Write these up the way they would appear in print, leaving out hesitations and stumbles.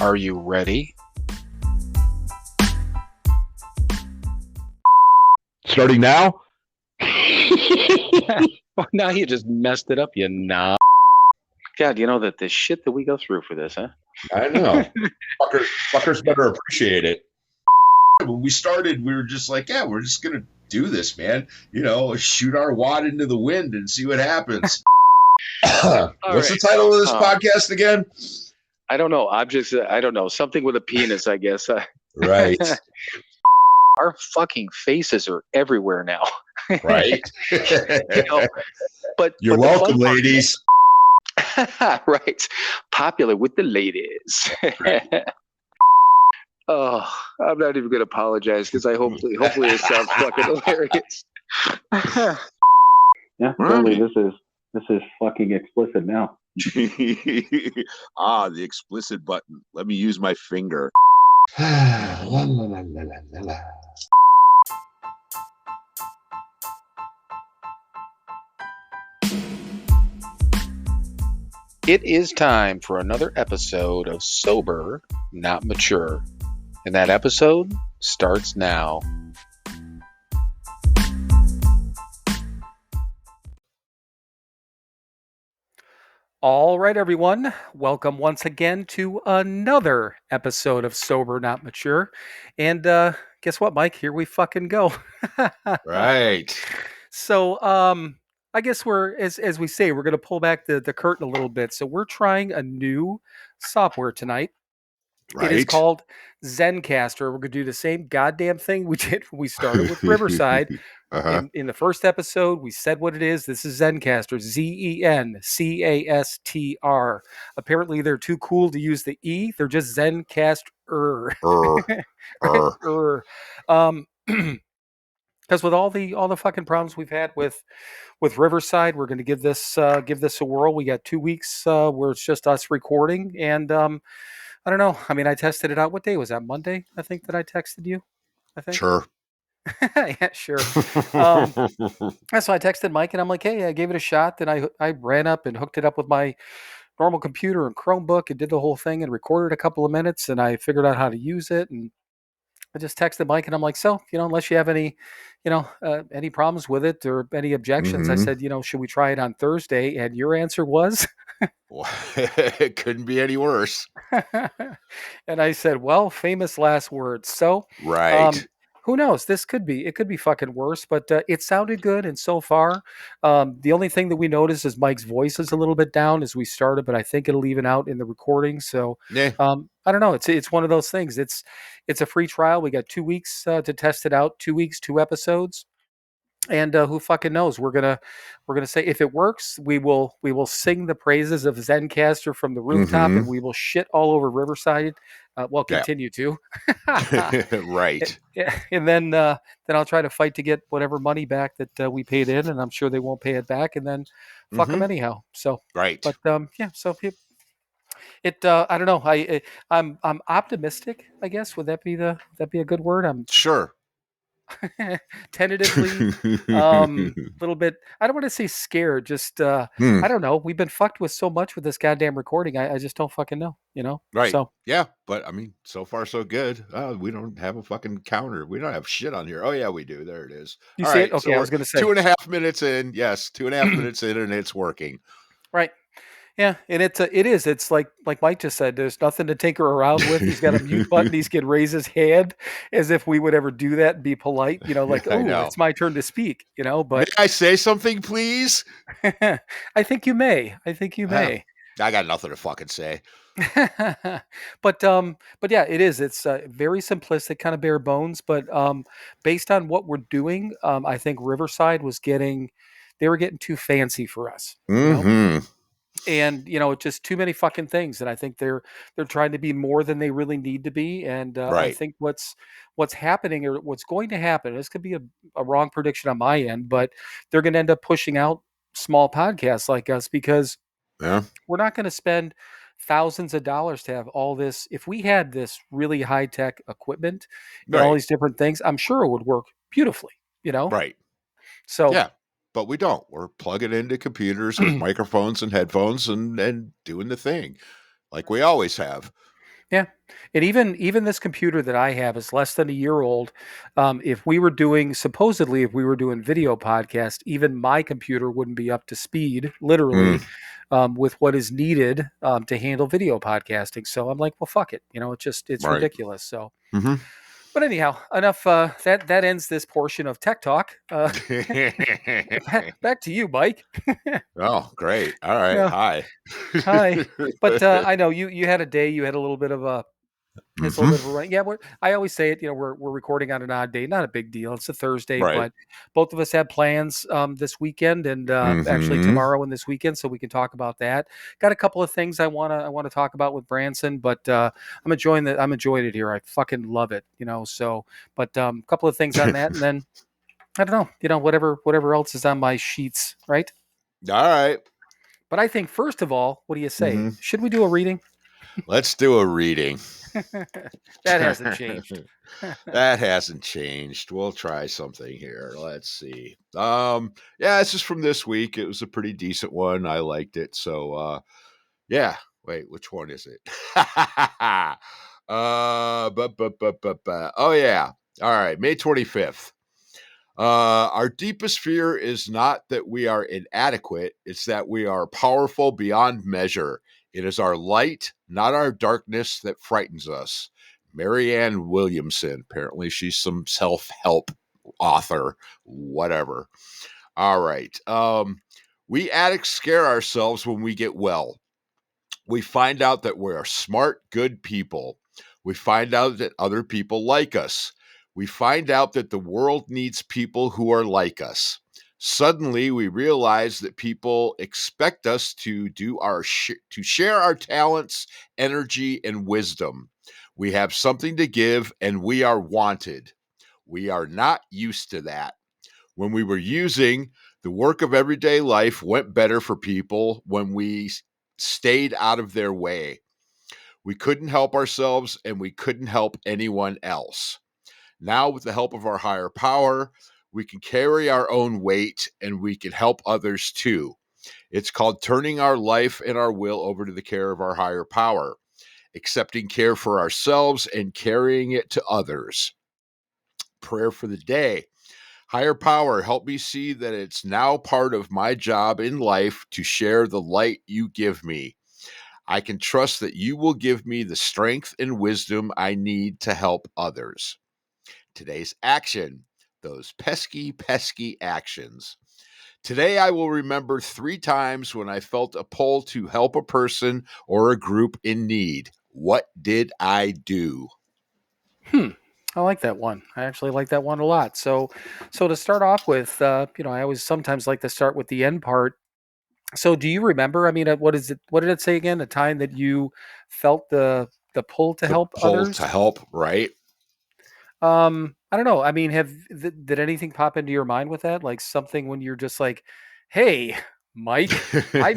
Are you ready? Starting now? Well, now you just messed it up, you knob. God, you know that the shit that we go through for this, huh? I know. Fuckers better appreciate it. When we started, we were just like, yeah, we're just going to do this, man. You know, shoot our wad into the wind and see what happens. What's the title of this podcast again? I don't know. I don't know. Something with a penis, I guess. Right. Our fucking faces are everywhere now. Right. You know, but You're welcome, ladies. Right. Popular with the ladies. Right. Oh, I'm not even going to apologize because hopefully it sounds fucking hilarious. Yeah, totally. This is fucking explicit now. The explicit button. Let me use my finger. La, la, la, la, la, la. It is time for another episode of Sober, Not Mature. And that episode starts now. All right, everyone. Welcome once again to another episode of Sober, Not Mature. And guess what, Mike? Here we fucking go. Right. So, I guess we're, as we say, we're going to pull back the curtain a little bit. So we're trying a new software tonight. Right. It is called Zencastr. We're going to do the same goddamn thing we did when we started with Riverside. Uh-huh. In the first episode, we said what it is. This is Zencastr, Zencastr. Apparently, they're too cool to use the E. They're just Zencastr. Because with all the fucking problems we've had with Riverside, we're going to give this a whirl. We got 2 weeks where it's just us recording, and I don't know. I mean, I tested it out. What day was that? Monday, I think, that I texted you. I think. Sure. Yeah, sure. So I texted Mike, and I'm like, hey, I gave it a shot. Then I ran up and hooked it up with my normal computer and Chromebook and did the whole thing and recorded a couple of minutes, and I figured out how to use it. And I just texted Mike, and I'm like, so, unless you have any, any problems with it or any objections, I said, should we try it on Thursday? And your answer was? It couldn't be any worse. And I said, well, famous last words. So, right. Who knows? It could be fucking worse, but it sounded good. And so far, the only thing that we noticed is Mike's voice is a little bit down as we started, but I think it'll even out in the recording. So, yeah. I don't know. It's one of those things. It's a free trial. We got 2 weeks to test it out. 2 weeks, 2 episodes. And who fucking knows? We're gonna say if it works, we will sing the praises of Zencastr from the rooftop, and we will shit all over Riverside. Continue to. Right. And then I'll try to fight to get whatever money back that we paid in, and I'm sure they won't pay it back, and then fuck them anyhow. So right. But yeah. So it I don't know. I'm optimistic. I guess would that be a good word? I'm sure. Tentatively, little bit. I don't want to say scared. Just I don't know. We've been fucked with so much with this goddamn recording. I just don't fucking know. Right. So yeah, but I mean, so far so good. We don't have a fucking counter. We don't have shit on here. Oh yeah, we do. There it is. You see it? Okay, so I was going to say 2.5 minutes in. Yes, 2.5 minutes in, and it's working. Right. Yeah, and it is. It's like Mike just said. There's nothing to tinker around with. He's got a mute button. He can raise his hand as if we would ever do that and be polite. Like, oh, it's my turn to speak. But may I say something, please? I think you may. I got nothing to fucking say. But yeah, it is. It's very simplistic, kind of bare bones. But based on what we're doing, I think Riverside they were getting too fancy for us. And it's just too many fucking things, and I think they're trying to be more than they really need to be. And right. I think what's happening, or what's going to happen, this could be a wrong prediction on my end, but they're going to end up pushing out small podcasts like us because we're not going to spend thousands of dollars to have all this. If we had this really high tech equipment and all these different things, I'm sure it would work beautifully. Right. So yeah. But we don't. We're plugging into computers with microphones and headphones and doing the thing like we always have. Yeah, and even this computer that I have is less than a year old. If we were doing supposedly if we were doing video podcast, even my computer wouldn't be up to speed, literally, Mm, with what is needed to handle video podcasting. So I'm like, well, fuck it. It's right. ridiculous. So, Hmm. but anyhow, enough. That ends this portion of tech talk. Back to you, Mike. Oh, great. All right. Yeah, Hi. hi. But I know you had a day. You had a little bit of a It's a little Hmm. bit of a run. Yeah, I always say it. We're recording on an odd day, not a big deal. It's a Thursday, Right. but both of us have plans this weekend and actually Hmm. tomorrow and this weekend, so we can talk about that. Got a couple of things I wanna talk about with Branson, but I'm enjoying it here. I fucking love it. So, but a couple of things on that, and then I don't know. Whatever else is on my sheets, right? All right. But I think first of all, what do you say? Hmm. Should we do a reading? Let's do a reading. That hasn't changed. That hasn't changed. We'll try something here. Let's see. Yeah, this is from this week. It was a pretty decent one. I liked it. So yeah. Wait, which one is it? Oh yeah. All right, May 25th. Our deepest fear is not that we are inadequate, it's that we are powerful beyond measure. It is our light, not our darkness, that frightens us. Marianne Williamson. Apparently, she's some self help author, whatever. All right. We addicts scare ourselves when we get well. We find out that we're smart, good people. We find out that other people like us. We find out that the world needs people who are like us. Suddenly, we realize that people expect us to to share our talents, energy, and wisdom. We have something to give, and we are wanted. We are not used to that. When we were using, the work of everyday life went better for people when we stayed out of their way. We couldn't help ourselves and we couldn't help anyone else. Now, with the help of our higher power, we can carry our own weight and we can help others too. It's called turning our life and our will over to the care of our higher power, accepting care for ourselves and carrying it to others. Prayer for the day. Higher power, help me see that it's now part of my job in life to share the light you give me. I can trust that you will give me the strength and wisdom I need to help others. Today's action, those pesky, pesky actions. Today, I will remember 3 times when I felt a pull to help a person or a group in need. What did I do? Hmm. I like that one. I actually like that one a lot. So to start off with, I always sometimes like to start with the end part. So do you remember? I mean, what is it? What did it say again? A time that you felt the pull to The help pull to others. help, right? I don't know. I mean, did anything pop into your mind with that? Like something when you're just like, "Hey, Mike, I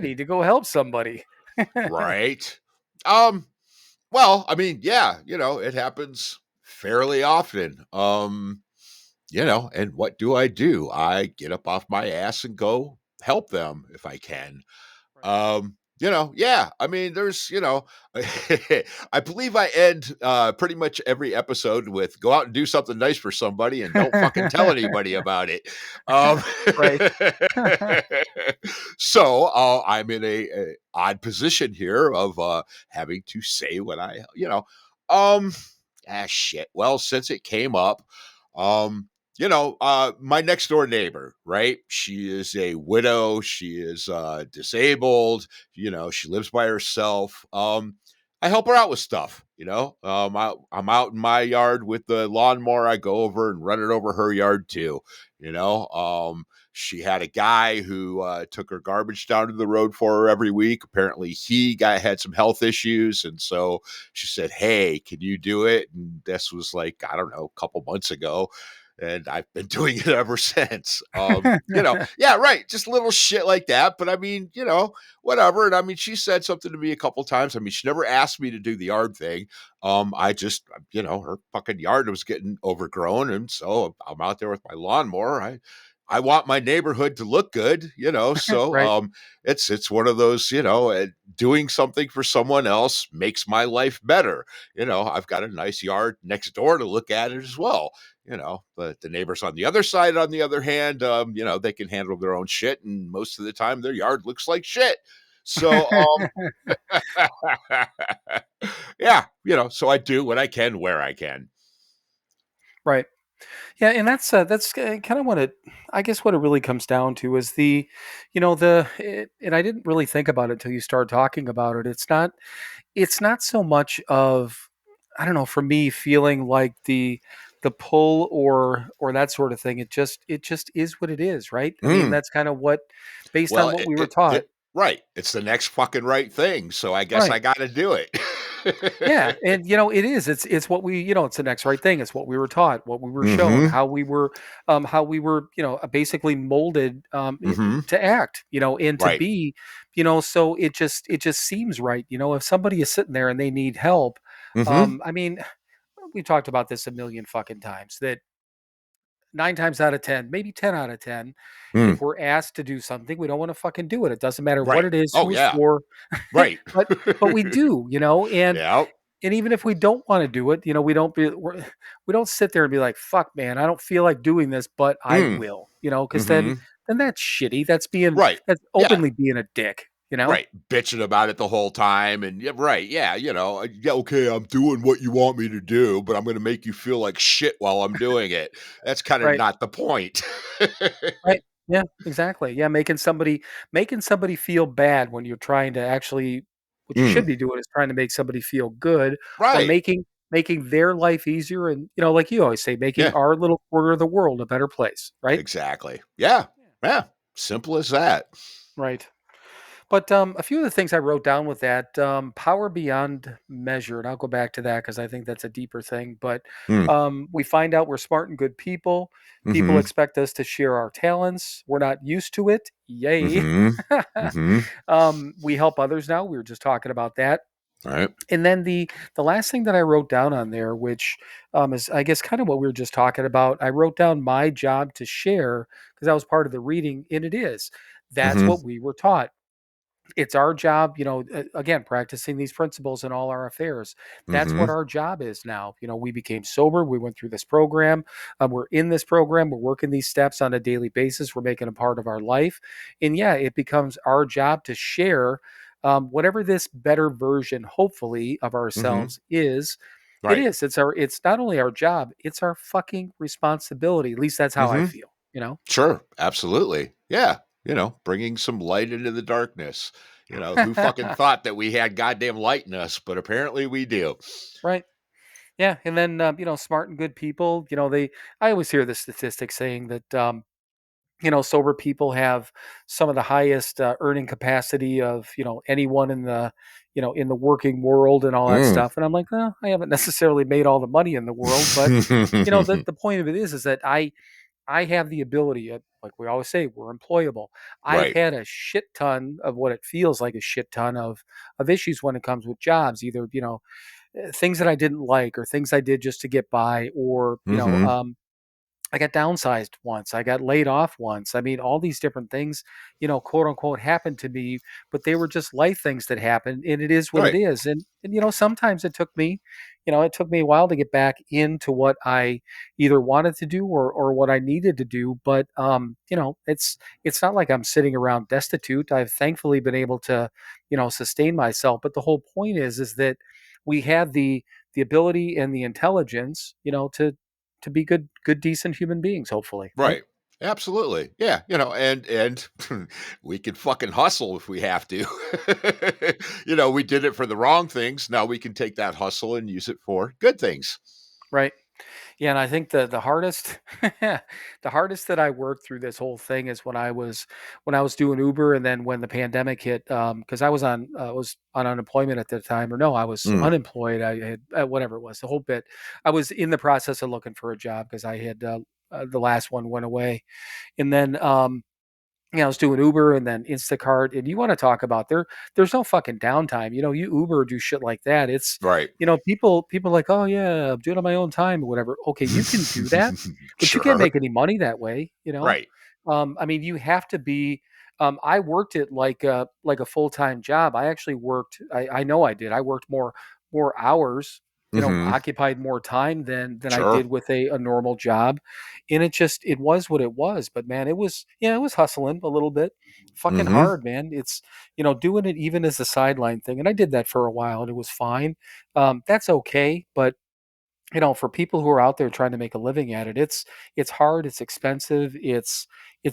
need to go help somebody." Right. Um, well, I mean, yeah, it happens fairly often. And what do? I get up off my ass and go help them if I can. Right. Yeah, I mean, I believe I end pretty much every episode with go out and do something nice for somebody and don't fucking tell anybody about it. Um, Right. so I'm in a odd position here of having to say what um, shit. Well, since it came up, um, my next door neighbor, right? She is a widow. She is disabled. She lives by herself. I help her out with stuff. I'm out in my yard with the lawnmower. I go over and run it over her yard too. She had a guy who took her garbage down to the road for her every week. Apparently, had some health issues, and so she said, "Hey, can you do it?" And this was like, I don't know, a couple months ago. And I've been doing it ever since. Yeah, right. Just little shit like that. But I mean, whatever. And I mean, she said something to me a couple times. I mean, she never asked me to do the yard thing. I just, her fucking yard was getting overgrown. And so I'm out there with my lawnmower. I want my neighborhood to look good, so Right. it's one of those, doing something for someone else makes my life better. I've got a nice yard next door to look at it as well. But the neighbors on the other side, on the other hand, they can handle their own shit, and most of the time their yard looks like shit. So yeah, so I do what I can where I can. Right. Yeah, and that's kind of what it. I guess what it really comes down to is and I didn't really think about it until you start talking about it. It's not so much of, I don't know, for me feeling like the pull or that sort of thing. It just is what it is, right? I mean, Mm. that's kind of what, based on Well, what we were taught. right. It's the next fucking right thing. So I guess I Right. got to do it. Yeah, and it is. It's what we, it's the next right thing. It's what we were taught, what we were shown, Mm-hmm. how we were, basically molded Mm-hmm. to act, and to Right. be, so it just seems right. If somebody is sitting there and they need help, Mm-hmm. I mean, we talked about this a million fucking times that 9 times out of 10, maybe 10 out of 10, Mm. if we're asked to do something, we don't want to fucking do it. It doesn't matter what Right. it is, Oh who it's yeah. for, Right. but we do, Yeah. and even if we don't want to do it, we don't sit there and be like, "Fuck, man, I don't feel like doing this, but I Mm. will," because then Mm-hmm. then that's shitty. Right. That's Yeah. openly being a dick. Right. Bitching about it the whole time. And yeah, right. Yeah. Yeah, okay, I'm doing what you want me to do, but I'm going to make you feel like shit while I'm doing it. That's kind of Right. not the point. Right. Yeah. Exactly. Yeah. Making somebody feel bad when you're trying to actually, what you should Mm. be doing is trying to make somebody feel good, or Right. making their life easier, and like you always say, making Yeah. our little corner of the world a better place. Right. Exactly. Yeah. Yeah. Simple as that. Right. But a few of the things I wrote down with that, power beyond measure, and I'll go back to that because I think that's a deeper thing. But Mm. we find out we're smart and good people. People Mm-hmm. expect us to share our talents. We're not used to it. Yay. Mm-hmm. Mm-hmm. We help others now. We were just talking about that. All right. And then the last thing that I wrote down on there, which is, I guess, kind of what we were just talking about. I wrote down my job to share because that was part of the reading, and it is. That's Mm-hmm. what we were taught. It's our job, again, practicing these principles in all our affairs. That's Mm-hmm. what our job is now. We became sober. We went through this program. We're in this program. We're working these steps on a daily basis. We're making a part of our life. And yeah, it becomes our job to share whatever this better version, hopefully, of Mm-hmm. ourselves is. It Right. is. It's not only our job, it's our fucking responsibility. At least that's how I Mm-hmm. feel. Sure. Absolutely. Yeah. Bringing some light into the darkness. Who fucking thought that we had goddamn light in us, but apparently we do. Right. Yeah, and then smart and good people. I always hear the statistics saying that sober people have some of the highest earning capacity of anyone in the working world and all that Mm. stuff. And I'm like, well, I haven't necessarily made all the money in the world, but the point of it is that I have the ability, like we always say, we're employable. I've Right. had a shit ton of what it feels like a shit ton of issues when it comes with jobs, either things that I didn't like or things I did just to get by, or Mm-hmm. I got downsized once. I got laid off once. I mean, all these different things, quote unquote, happened to me, but they were just life things that happened, and it is what it Right. is. And sometimes it took me a while to get back into what I either wanted to do or what I needed to do. But it's not like I'm sitting around destitute. I've thankfully been able to, sustain myself. But the whole point is that we have the ability and the intelligence, to be good, decent human beings, hopefully, right? Right. Absolutely. Yeah. And we can fucking hustle if we have to. We did it for the wrong things. Now we can take that hustle and use it for good things. Right. Yeah, and I think the hardest the hardest that I worked through this whole thing is when I was doing Uber, and then when the pandemic hit, because I was on unemployment at the time, or no, I was Mm. unemployed. I had whatever it was, the whole bit. I was in the process of looking for a job because I had the last one went away, and then I was doing Uber and then Instacart, and you want to talk about there's no fucking downtime. You Uber or do shit like that. It's Right. people are like, oh yeah, I'm doing it on my own time or whatever. Okay, you can do that, but you can't Sure. make any money that way. Right. I mean, you have to be. I worked it like a full time job. I actually worked. I know I did. I worked more hours. Mhm. Occupied more time than I Sure. did with a normal job, and it was what it was. But man, it was hustling a little bit, fucking Mhm. hard, man. It's doing it even as a sideline thing, and I did that for a while, and it was fine. That's okay, but for people who are out there trying to make a living at it, it's hard, it's expensive, it's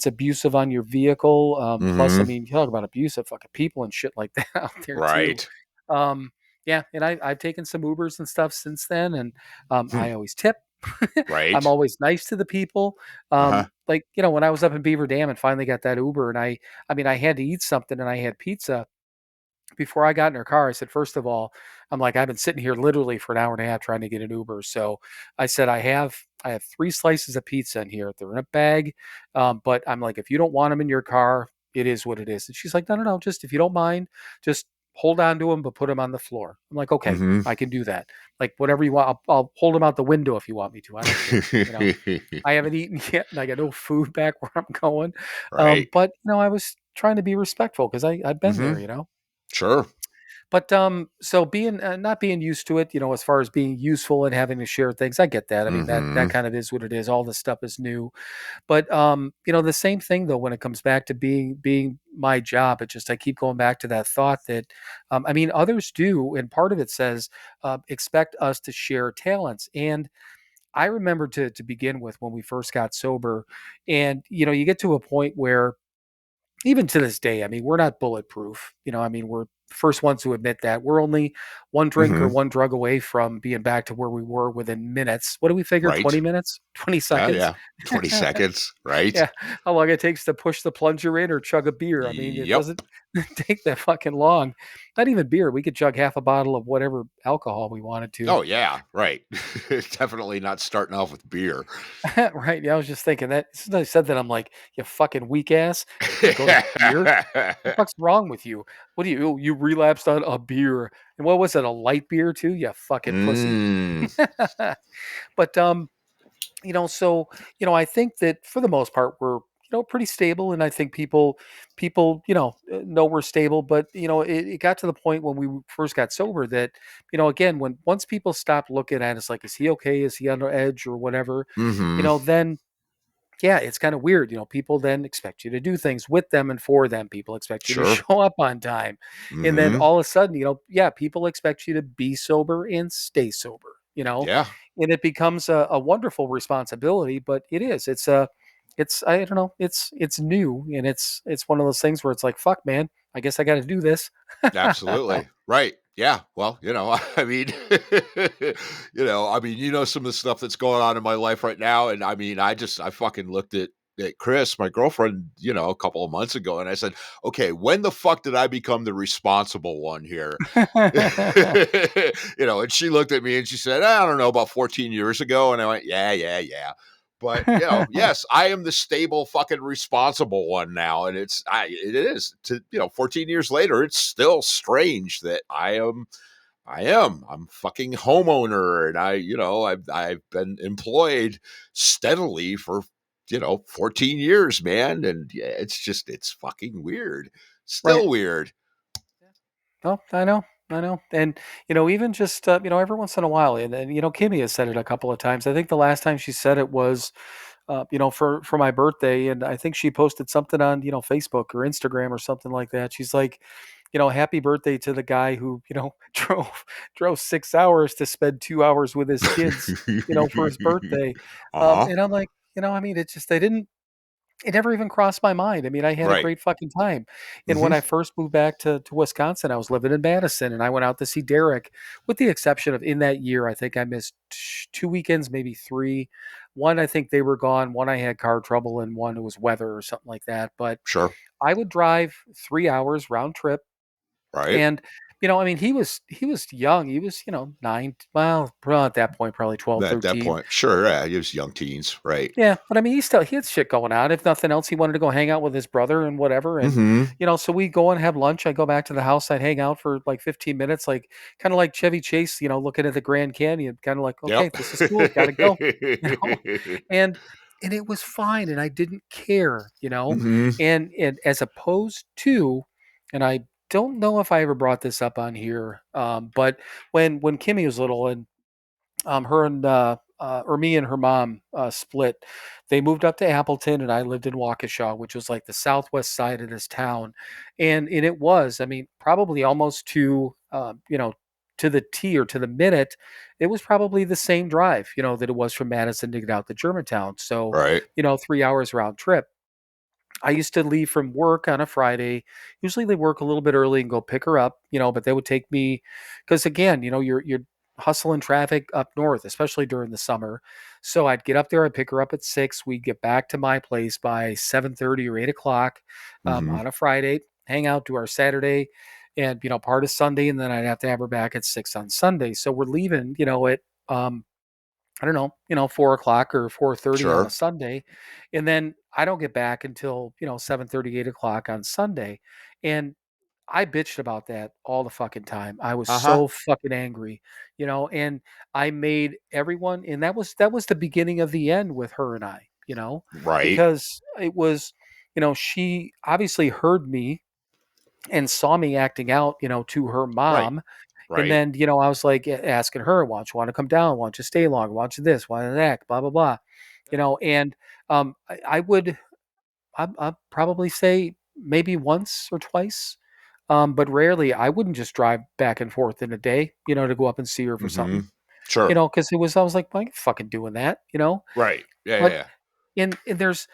abusive on your vehicle. Plus, I Mhm. mean, you talk about abusive fucking people and shit like that out there too. Right. Um, yeah, and I've taken some Ubers and stuff since then, and Hmm. I always tip. I'm Right. always nice to the people. Uh-huh. Like when I was up in Beaver Dam and finally got that Uber, and I mean, I had to eat something, and I had pizza before I got in her car. I said, first of all, I'm like, I've been sitting here literally for an hour and a half trying to get an Uber. So I said, I have 3 slices of pizza in here. They're in a bag. But I'm like, if you don't want them in your car, it is what it is. And she's like, no, no, no. Just if you don't mind, just hold on to them, but put them on the floor. I'm like, okay, Mhm. I can do that. Like whatever you want. I'll hold them out the window if you want me to. I don't care. I haven't eaten yet and I got no food back where I'm going. Right. But I was trying to be respectful because I've been there, Mhm. Sure. but so being not being used to it, as far as being useful and having to share things, I get that. I mean that Mhm. kind of is what it is. All this stuff is new, but the same thing though when it comes back to being my job. It just I keep going back to that thought that I mean others do, and part of it says expect us to share talents. And I remember to begin with when we first got sober, and you get to a point where even to this day, I mean, we're not bulletproof. I mean, we're the first ones to admit that. We're only one drink or Mhm. one drug away from being back to where we were within minutes. What do we figure? Right. 20 minutes? 20 Yeah, seconds? yeah. 20 seconds, right? Yeah. How long it takes to push the plunger in or chug a beer. I mean, it Yep. doesn't take that fucking long. Not even beer. We could chug half a bottle of whatever alcohol we wanted to. Oh, yeah, right. Definitely not starting off with beer. Right. Yeah. I was just thinking that as soon as I said that, I'm like, you fucking weak ass. You can go to beer. The fuck's wrong with you? What do you relapsed on a beer? And what was it? A light beer too? You fucking pussy. Mm. But so I think that for the most part we're pretty stable, and I think people know we're stable. But it got to the point when we first got sober that again when once people stop looking at us like, is he okay? Is he on the edge or whatever? Mhm. Then yeah, it's kind of weird. People then expect you to do things with them and for them. People expect you to Sure. show up on time. And then Mhm. all of a sudden, yeah, people expect you to be sober and stay sober. Yeah. And it becomes a wonderful responsibility, but it is. I don't know, it's new, and it's one of those things where it's like, fuck man, I guess I gotta do this. Absolutely. Right. Yeah. Well, I mean, I mean, some of the stuff that's going on in my life right now. And I mean, I fucking looked at Chris, my girlfriend, a couple of months ago, and I said, okay, when the fuck did I become the responsible one here? And she looked at me and she said, I don't know, about 14 years ago. And I went, yeah, yeah, yeah. But yes, I am the stable, fucking responsible one now, and it is to 14 years later. It's still strange that I'm fucking homeowner, and I've been employed steadily for 14 years, man, and yeah, it's fucking weird, Right. still weird. Oh, I know. And, even just, every once in a while, and Kimmy has said it a couple of times. I think the last time she said it was, for my birthday. And I think she posted something on, Facebook or Instagram or something like that. She's like, happy birthday to the guy who, drove 6 hours to spend 2 hours with his kids, for his birthday. Uh-huh. And I'm like, I mean, it never even crossed my mind. I mean, I had a Right. great fucking time. And when Hmm. I first moved back to Wisconsin, I was living in Madison, and I went out to see Derek, with the exception of in that year, I think I missed 2 weekends, maybe three. One, I think they were gone. One, I had car trouble, and one, it was weather or something like that. But Sure. I would drive 3 hours round trip. Right. And, I mean, he was young. He was, nine, well, at that point, probably 12, At that 13. point, sure. Yeah, he was young teens. Right. Yeah, but I mean, he had shit going on. If nothing else, he wanted to go hang out with his brother and whatever. And Hmm. so we go and have lunch. I go back to the house. I'd hang out for like 15 minutes, like kind of like Chevy Chase, looking at the Grand Canyon, kind of like, okay, Yep. this is cool. Got to go, you know. And and it was fine, and I didn't care, Hmm. and as opposed to, and I don't know if I ever brought this up on here, but when Kimmy was little, and her and or me and her mom split. They moved up to Appleton, and I lived in Waukesha, which was like the southwest side of this town, and it was, I mean, probably almost to to the T or to the minute, it was probably the same drive, that it was from Madison to get out to Germantown. So, Right. 3 hours round trip. I used to leave from work on a Friday. Usually they work a little bit early and go pick her up, but they would take me because again, you're hustling traffic up north, especially during the summer. So I'd get up there, I'd pick her up at 6. We'd get back to my place by 7:30 or 8 o'clock Hmm. on a Friday, hang out, do our Saturday and part of Sunday, and then I'd have to have her back at 6 on Sunday. So we're leaving, at um I don't know, 4 o'clock or 4:30 on a Sure. Sunday. And then I don't get back until, 7:30, 8 o'clock on Sunday. And I bitched about that all the fucking time. I was Uh-huh. so fucking angry, and I made everyone, and that was the beginning of the end with her and I, Right. because it was, she obviously heard me and saw me acting out, to her Right. mom. And Right. then, I was like asking her, why don't you want to come down? Why don't you stay longer? Why don't you this? Why don't you that? Blah, blah, blah. And I would, I'd probably say maybe once or twice, but rarely. I wouldn't just drive back and forth in a day, to go up and see her for Hmm. something, Sure. because I was like, I ain't fucking doing that, Right. Yeah, yeah, but yeah. and there's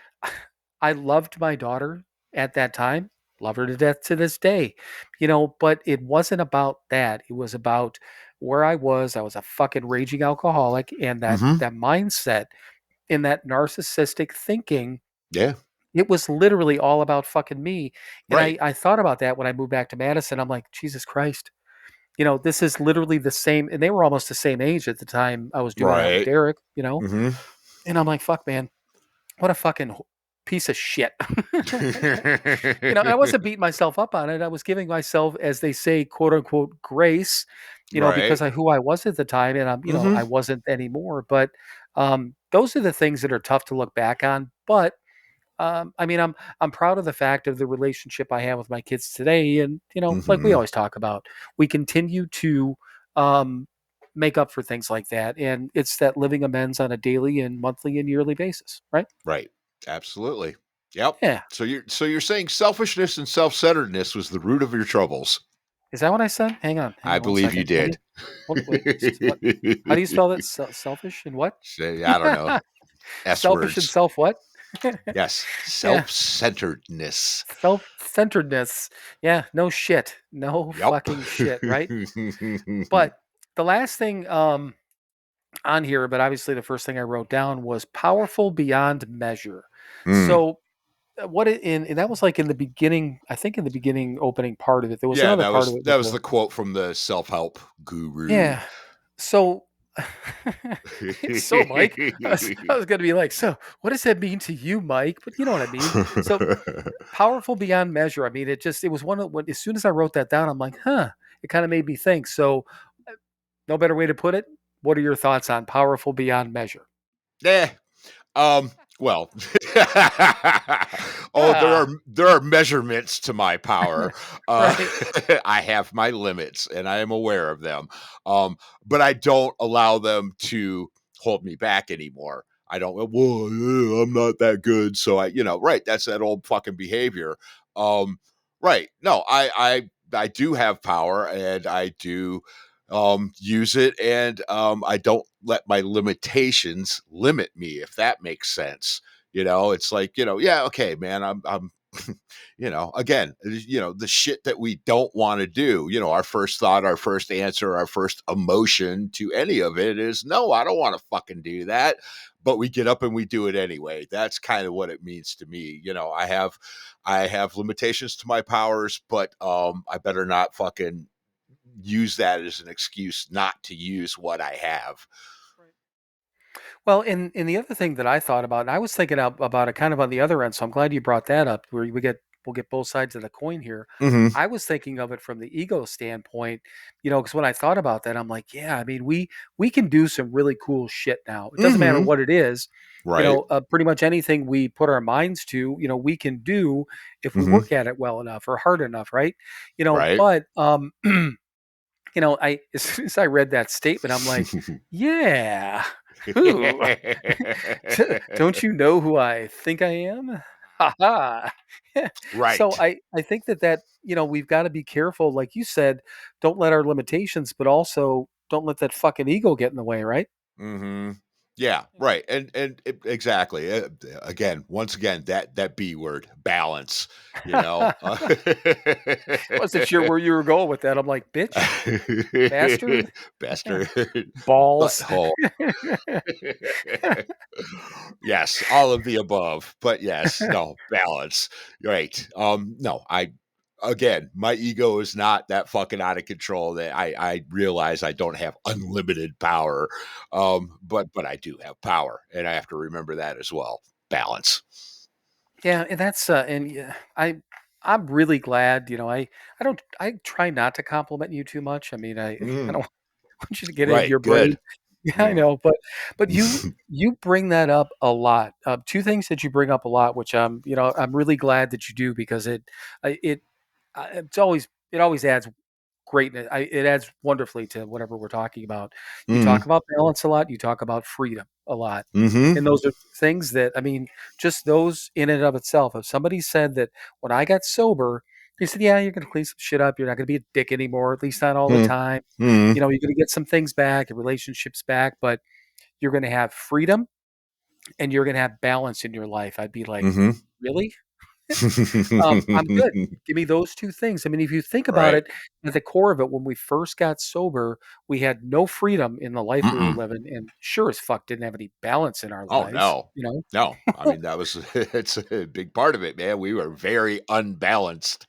I loved my daughter at that time, love her to death to this day, but it wasn't about that. It was about where I was. I was a fucking raging alcoholic, and that Hmm. that mindset and that narcissistic thinking, Yeah. it was literally all about fucking me. And I Right. I thought about that when I moved back to Madison. I'm like, Jesus Christ. This is literally the same, and they were almost the same age at the time I was doing that with Right. Derek, Hmm. and I'm like, fuck, man, what a fucking piece of shit. And I wasn't beating myself up on it. I was giving myself, as they say, quote unquote, grace, because Right. of who I was at the time, and Hmm. I wasn't anymore. But those are the things that are tough to look back on. But I mean, I'm proud of the fact of the relationship I have with my kids today, and like we Hmm. always talk about, we continue to um, make up for things like that, and it's that living amends on a daily and monthly and yearly basis, right? Right. Absolutely. Yep. Yeah. So you're saying selfishness and self-centeredness was the root of your troubles. Is that what I said? Hang I on one believe you second. What do did. you wait, what? How do you spell that? Selfish and what? Say, I don't know. S Selfish and words. self what? Yes. Yeah, Self-centeredness. self-centeredness. Yeah, no shit. No Yep. fucking shit, right? But the last thing on here, but obviously the first thing I wrote down was powerful beyond measure. Mm. So what it in and that was like in the beginning, I think in the beginning opening part of it. There was Yeah, another that part was of it that with was the the quote from the self-help guru. yeah. So so Mike, I was gonna be like, so what does that mean to you, Mike? But you know what I mean. So powerful beyond measure. I mean, it was one of when as soon as I wrote that down, I'm like, huh. It kind of made me think. So no better way to put it. What are your thoughts on powerful beyond measure? Yeah. Um, well, oh, there are Ah, there are measurements to my power. Uh, right. I have my limits, and I am aware of them. But I don't allow them to hold me back anymore. I don't. Well, yeah, I'm not that good, so right. That's that old fucking behavior. Right. No, I do have power, and I do use it, and I don't let my limitations limit me, if that makes sense. It's like, yeah, okay, man, I'm again, the shit that we don't want to do, our first thought, our first answer, our first emotion to any of it is no, I don't want to fucking do that. But we get up and we do it anyway. That's kind of what it means to me. I have limitations to my powers, but I better not fucking use that as an excuse not to use what I have. Well, and the other thing that I thought about, and I was thinking about it kind of on the other end, so I'm glad you brought that up, where we get people get both sides of the coin here. Mm-hmm. I was thinking of it from the ego standpoint, because when I thought about that, I'm like, yeah, I mean, we can do some really cool shit now. It doesn't matter Mm-hmm. what it is. Right. Pretty much anything we put our minds to, we can do if we Mm-hmm. work at it well enough or hard enough, right? Right. But I as soon as I read that statement, I'm like, yeah, who? Don't you know who I think I am? Ha ha. So Right. I think that we've got to be careful, like you said, don't let our limitations, but also don't let that fucking ego get in the way, right? Mm-hmm. Yeah, right. And exactly. Again, once again, that B word, balance, you know. Wasn't sure where you were going with that. I'm like, bitch, bastard, Bastard, balls. butthole. Yes, all of the above. But yes, no, balance. Right. No, again, my ego is not that fucking out of control that I realize I don't have unlimited power. But I do have power, and I have to remember that as well. Balance. Yeah, and that's and yeah, I'm really glad. I try not to compliment you too much. I mean, I don't Mm, want you to get into right, your brain. good. Yeah, I Mm. know, but you bring that up a lot. Two things that you bring up a lot, which I'm really glad that you do because it always adds greatness. It adds wonderfully to whatever we're talking about. You talk Mm, about balance a lot. You talk about freedom a lot, mm-hmm. and those are things that I mean, just those in and of itself. If somebody said that when I got sober, he said, "Yeah, you're going to clean some shit up. You're not going to be a dick anymore. At least not all the Mm, time. mm, You're going to get some things back, your relationships back, but you're going to have freedom and you're going to have balance in your life." I'd be like, mm-hmm. "Really?" I'm good. Give me those 2 things. I mean, if you think about Right. it, at the core of it, when we first got sober, we had no freedom in the life we were Mm-mm. living, and sure as fuck didn't have any balance in our Oh lives, no. you know? No. I mean, that was it's a big part of it, man. We were very unbalanced.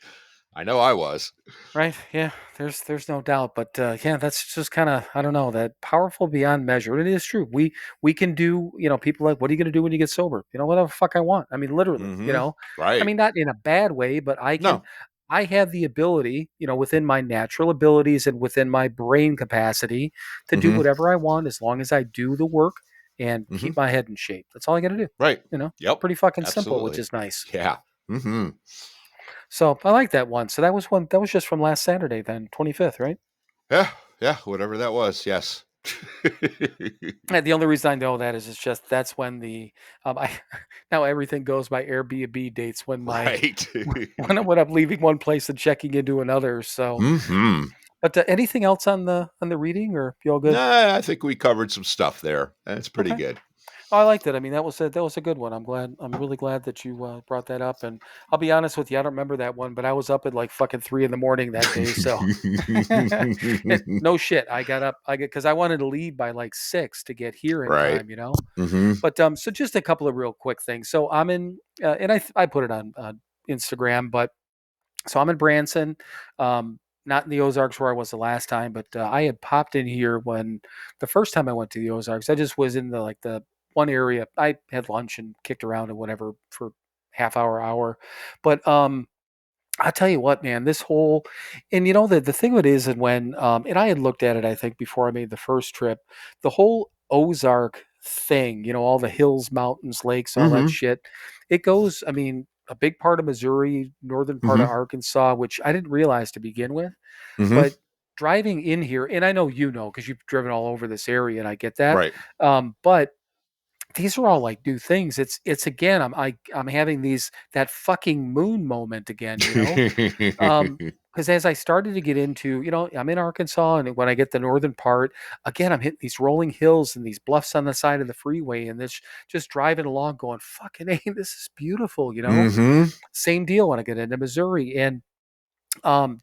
I know I was. Right, yeah, there's no doubt, but, yeah, that's just kinda I don't know, that powerful beyond measure, and it is true. We can do people are like, "What are you gonna do when you get sober?" Whatever the fuck I want. I mean, literally, Mm-hmm. I Right. mean, not in a bad way, but No. I have the ability, within my natural abilities and within my brain capacity to do Mm-hmm. whatever I want as long as I do the work and Mm-hmm. keep my head in shape. That's all I gotta do, Right. you know? Yep. Pretty fucking simple, which Absolutely. is nice. Yeah. Mm-hmm. So, I like that one. So that was just from last Saturday then, 25th, right? Yeah. Yeah. Whatever that was. Yes. And the only reason I know that is it's just that's when I now everything goes by Airbnb dates when Right. when I'm leaving one place and checking into another. So, Mm-hmm. but anything else on the reading, or you all good? Nah, I think we covered some stuff there. That's pretty Okay. good. Oh, I liked it. I mean, that was a good one. I'm really glad that you brought that up. And I'll be honest with you, I don't remember that one, but I was up at like fucking 3 in the morning that day. So, no shit, I got up. I get because I wanted to leave by like 6 to get here in Right. time. Mm-hmm. But so just a couple of real quick things. So I'm in, and I put it on Instagram, but so I'm in Branson, not in the Ozarks where I was the last time, but I had popped in here when the first time I went to the Ozarks. I just was in the one area. I had lunch and kicked around and whatever for half hour, but I'll tell you what, man, this whole and the thing of it is and when and I had looked at it, I think, before I made the first trip, the whole Ozark thing, all the hills, mountains, lakes, all that Mm-hmm. shit, it goes, I mean, a big part of Missouri, northern part of Mm-hmm. Arkansas, which I didn't realize to begin with, Mm-hmm. but driving in here, and I know because you've driven all over this area, and I get that, Right. but these are all like new things. It's again, I'm having that fucking moon moment again. Because as I started to get into, I'm in Arkansas, and when I get the northern part, again, I'm hitting these rolling hills and these bluffs on the side of the freeway, and this just driving along, going, "Fucking a, this is beautiful." Mm-hmm. Same deal when I get into Missouri, and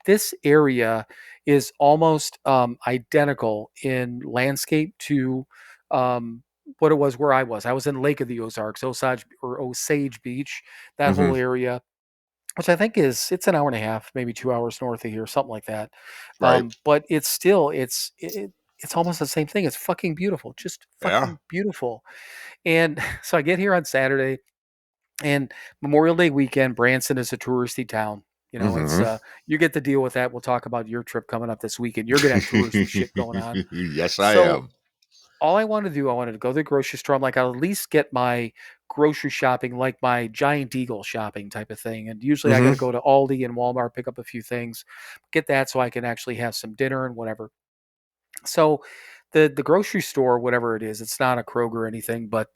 this area is almost identical in landscape to what it was where I was. I was in Lake of the Ozarks, Osage Beach, that whole Mm-hmm. area, which I think it's an hour and a half, maybe 2 hours north of here, something like that. Right. But it's still it's almost the same thing. It's fucking beautiful, just Yeah. fucking beautiful. And so I get here on Saturday. And Memorial Day weekend, Branson is a touristy town. You know, it's Mhm. you get to deal with that. We'll talk about your trip coming up this weekend. You're gonna have touristy shit going on. Yes, I So am. all I wanted to do, I wanted to go to the grocery store. I'm like, I'll at least get my grocery shopping, like my Giant Eagle shopping type of thing. And usually I got to Mhm. go to Aldi and Walmart, pick up a few things, get that so I can actually have some dinner and whatever. So the grocery store, whatever it is, it's not a Kroger or anything, but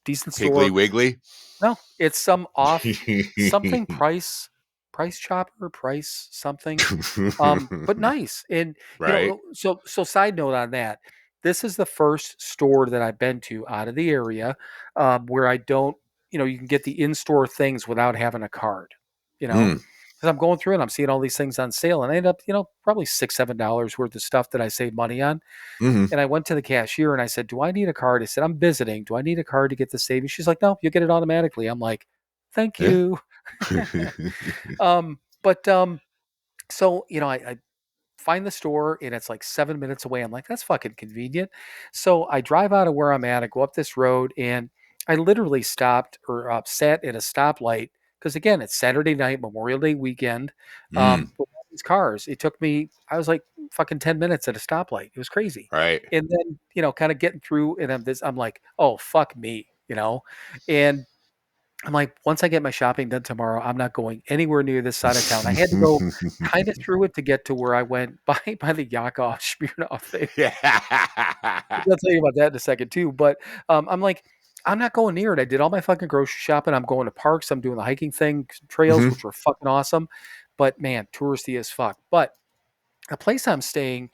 decent Piggly store. Wiggly. No, it's some off something price chopper, price something. But nice. And Right. so side note on that, this is the first store that I've been to out of the area where I don't, you can get the in-store things without having a card, you know. Mm. Because I'm going through and I'm seeing all these things on sale, and I end up, probably $6, $7 worth of stuff that I save money on. Mhm. And I went to the cashier and I said, "Do I need a card?" I said, "I'm visiting. Do I need a card to get the savings?" She's like, "No, you get it automatically." I'm like, "Thank Yeah. you." But so I find the store and it's like 7 minutes away. I'm like, that's fucking convenient. So I drive out of where I'm at. I go up this road and I literally stopped or sat at a stoplight because again, it's Saturday night, Memorial Day weekend. Mm. With all these cars, it took me. I was like fucking 10 minutes at a stoplight. It was crazy. Right. And then kind of getting through, and I'm like, oh fuck me. And I'm like, once I get my shopping done tomorrow, I'm not going anywhere near this side of town. I had to go kind of through it to get to where I went by the Yakov Smirnoff thing. Yeah. I'll tell you about that in a second too. But I'm like, I'm not going near it. I did all my fucking grocery shopping. I'm going to parks. I'm doing the hiking thing, trails, Mhm. which were fucking awesome. But man, touristy as fuck. But a place I'm staying,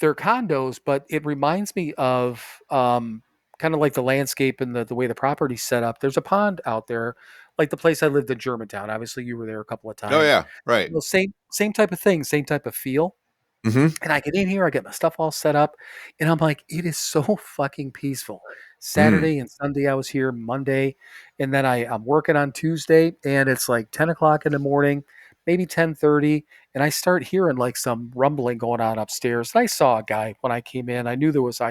they're condos, but it reminds me of kind of like the landscape and the way the property's set up. There's a pond out there, like the place I lived in Germantown. Obviously, you were there a couple of Oh, times. yeah. Right. Well, same type of thing, same type of feel. Mhm. And I get in here, I get my stuff all set up, and I'm like, it is so fucking peaceful. Mm. Saturday and Sunday I was here, Monday, and then I'm working on Tuesday, and it's like 10 o'clock in the morning, maybe 10:30, and I start hearing like some rumbling going on upstairs. And I saw a guy when I came in. I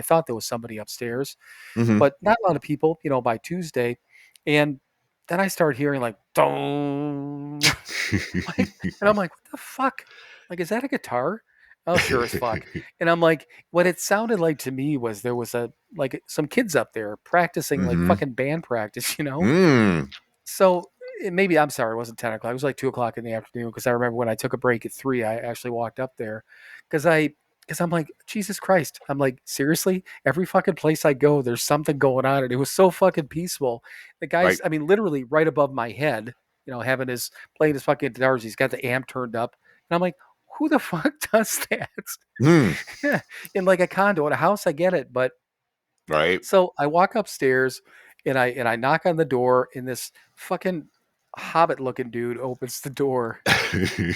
thought there was somebody upstairs, Mhm. but not a lot of people, by Tuesday. And then I start hearing like, dong. Like, and I'm like, "What the fuck? Like, is that a guitar?" "Oh, sure as fuck." And I'm like, what it sounded like to me was there was some kids up there practicing like Mhm. fucking band practice, you know? Mm. So, maybe I'm sorry, it wasn't 10 o'clock. It was like 2 o'clock in the afternoon because I remember when I took a break at 3, I actually walked up there because I'm like, Jesus Christ. I'm like, seriously? Every fucking place I go, there's something going on. And it was so fucking peaceful. The guy's, Right. I mean, literally right above my head, playing his fucking guitars. He's got the amp turned up. And I'm like, who the fuck does Mm. that? In like a condo, in a house, I get it. But Right. so I walk upstairs and I knock on the door, and this fucking hobbit looking dude opens the door.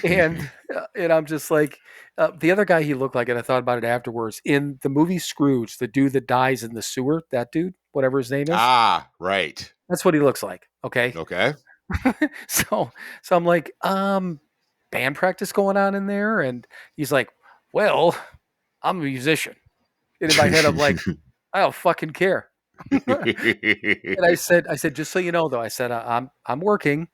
And I'm just like, the other guy he looked like, and I thought about it afterwards. In the movie Scrooge, the dude that dies in the sewer, that dude, whatever his name is, Ah, right. that's what he looks like. Okay. Okay. so so I'm like, band practice going on in there, and he's like, well, I'm a musician. And in my head, I'm like, I don't fucking care. And I said, just so you know, though, I said, I'm working,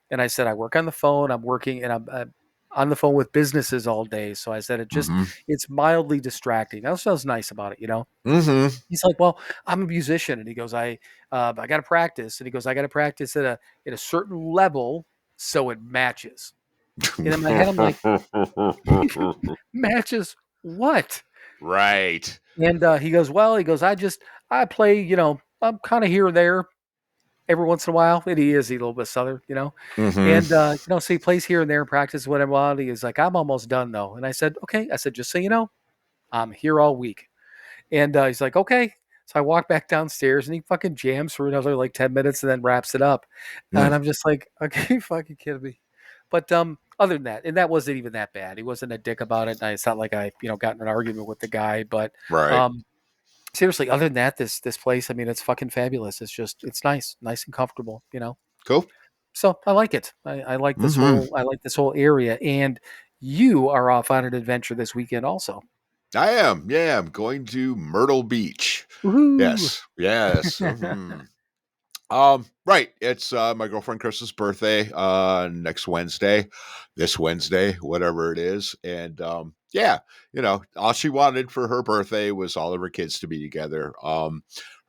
and I said I work on the phone. I'm working, and I'm on the phone with businesses all day. So I said Mhm. it's mildly distracting. That's what was nice about it. Mhm. He's like, well, I'm a musician, and he goes, I got to practice, and he goes, I got to practice at a certain level so it matches. And in my head, I'm like, matches what? Right. And he goes, well, I play, I'm kind of here and there every once in a while. And he's a little bit southern. Mhm. And, so he plays here and there and practice whatever while. He's like, I'm almost done though. And I said, okay. I said, just so you know, I'm here all week. And he's like, okay. So I walk back downstairs and he fucking jams for another like 10 minutes and then wraps it up. And Mm. I'm just like, okay, you fucking kidding me. But other than that, and that wasn't even that bad. He wasn't a dick about it. And it's not like I, got in an argument with the guy. But Right. um, seriously, other than that, this place, I mean, it's fucking fabulous. It's nice and comfortable. Cool. So I like it. I like this Mhm. whole area. And you are off on an adventure this weekend also. I am. Yeah, I'm going to Myrtle Beach. Woohoo! Yes. Yes. Mhm. Right. It's my girlfriend Chris's birthday next Wednesday, this Wednesday, whatever it is. And yeah, all she wanted for her birthday was all of her kids to be together.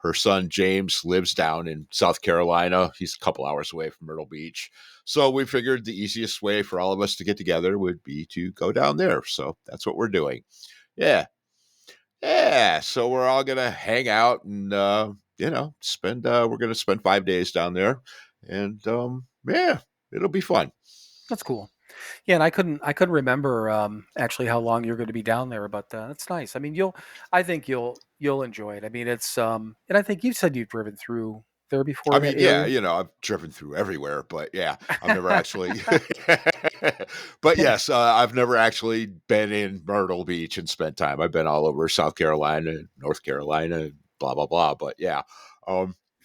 Her son James lives down in South Carolina. He's a couple hours away from Myrtle Beach. So we figured the easiest way for all of us to get together would be to go down there. So that's what we're doing. Yeah. Yeah, so we're all gonna hang out and spend. We're gonna spend 5 days down there, and yeah, it'll be fun. That's cool. Yeah, and I couldn't remember actually how long you're going to be down there, but that's nice. I mean, I think you'll enjoy it. I mean, it's and I think you said you've driven through there before I in that mean, yeah, area. I've driven through everywhere, but yeah, I've never actually. But yes, I've never actually been in Myrtle Beach and spent time. I've been all over South Carolina, North Carolina, blah blah blah. But yeah,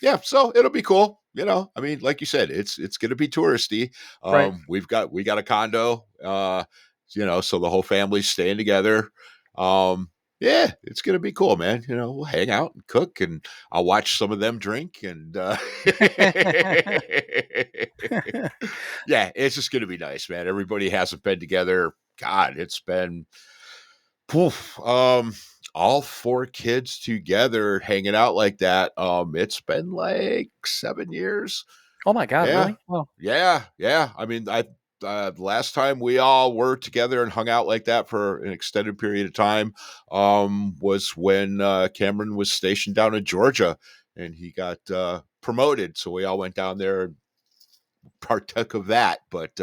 yeah, so it'll be cool. I mean, like you said, it's going to be touristy. Right. We got a condo, so the whole family's staying together. Yeah, it's going to be cool, man. We'll hang out and cook, and I'll watch some of them drink, and yeah, it's just gonna be nice, man. Everybody hasn't been together. God, it's been poof, all four kids together hanging out like that. It's been like 7 years. Oh my God, Yeah, really? Well, yeah, yeah. I mean, last time we all were together and hung out like that for an extended period of time, was when Cameron was stationed down in Georgia, and he got promoted. So we all went down there and partook of that. But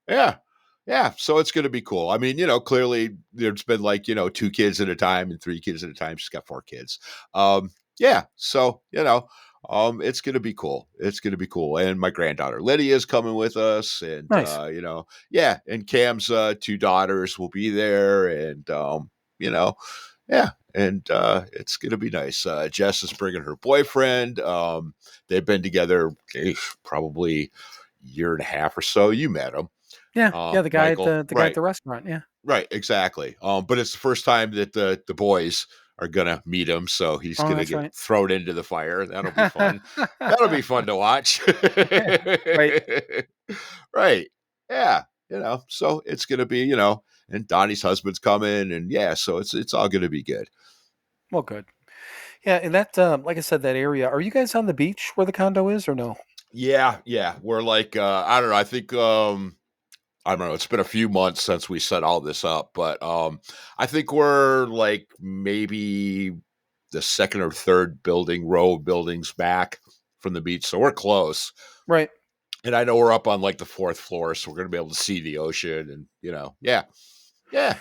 yeah, yeah. So it's going to be cool. I mean, clearly there's been like two kids at a time and three kids at a time. She's got four kids. Yeah. So it's going to be cool. It's going to be cool. And my granddaughter Lydia is coming with us, and nice, yeah. And Cam's two daughters will be there, and you know, yeah. And it's going to be nice. Jess is bringing her boyfriend. They've been together probably year and a half or so. You met him, yeah, yeah. The guy at Michael, the guy at right? the restaurant. Yeah. Right, exactly. But it's the first time that the boys are gonna meet him, so he's Oh, gonna that's get right. thrown into the fire. That'll be fun. That'll be fun to watch. Right. Right. Yeah. So it's gonna be, and Donnie's husband's coming, and yeah, so it's all gonna be good. Well, good. Yeah, and that like I said, that area. Are you guys on the beach where the condo is, or no? Yeah, yeah. We're like I don't know, I think I don't know. It's been a few months since we set all this up, but I think we're like maybe the second or third row of buildings back from the beach, so we're close. Right. And I know we're up on like the fourth floor, so we're gonna be able to see the ocean, and yeah, yeah.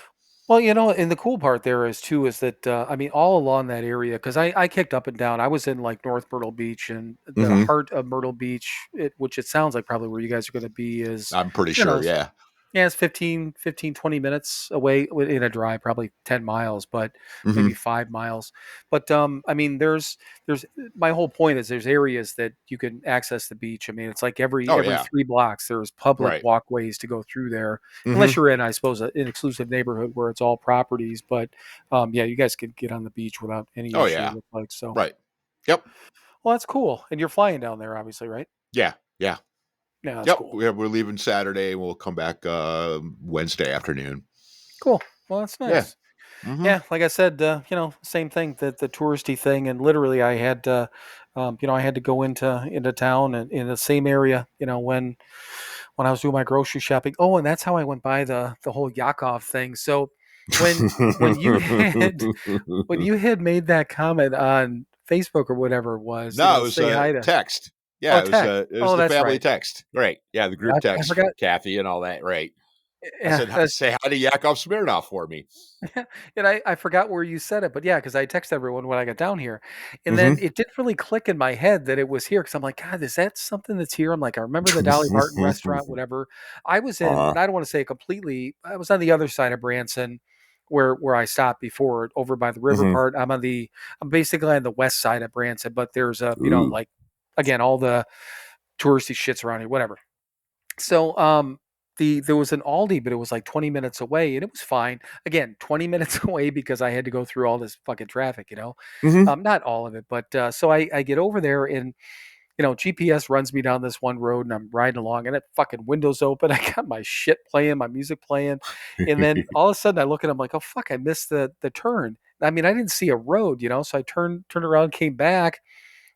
Well, and the cool part there is too is that I mean, all along that area because I kicked up and down. I was in like North Myrtle Beach and the Hmm. heart of Myrtle Beach, which it sounds like probably where you guys are going to be is, I'm pretty you know, sure. Yeah. yeah, it's 20 minutes away in a drive, probably 10 miles, but maybe Hmm. 5 miles. But I mean, there's my whole point is there's areas that you can access the beach. I mean, it's like Oh every yeah. 3 blocks there's public Right. walkways to go through there, unless Hmm. you're in, I suppose, an exclusive neighborhood where it's all properties. But yeah, you guys can get on the beach without any Oh issue. It yeah. looks like so. Right. Yep. Well, that's cool, and you're flying down there, obviously, right? Yeah. Yeah. Yeah, that's Yep. cool. We're leaving Saturday, and we'll come back Wednesday afternoon. Cool. Well, that's Yeah. nice. Hmm. Yeah, like I said, same thing, the touristy thing, and literally, I had, I had to go into town and in the same area, when I was doing my grocery shopping. Oh, and that's how I went by the whole Yakov thing. So when you had when you had made that comment on Facebook or whatever it was, No, it was say a hi to text. Yeah, oh tech. it was Oh, the that's family right. text. Right. Yeah, the group I text forgot. from Kathy and all that. Right. I Yeah, said, say hi to Yakov Smirnoff for me. and I forgot where you said it, but yeah, because I texted everyone when I got down here, and then Hmm. it didn't really click in my head that it was here because I'm like, God, is that something that's here? I'm like, I remember the Dolly Parton restaurant, whatever. I was in, uh, and I don't want to say completely. I was on the other side of Branson, where I stopped before, over by the river hmm. part. I'm basically on the west side of Branson, but there's a, Ooh. like again, all the touristy shits around here, whatever. So, there was an Aldi, but it was like 20 minutes away, and it was fine. Again, 20 minutes away because I had to go through all this fucking traffic. Hmm. Not all of it, but so I get over there, and GPS runs me down this one road and I'm riding along and it fucking windows open. I got my shit playing, my music playing. And then all of a sudden I look and I'm like, oh fuck, I missed the turn. I mean, I didn't see a road, so I turned around, came back,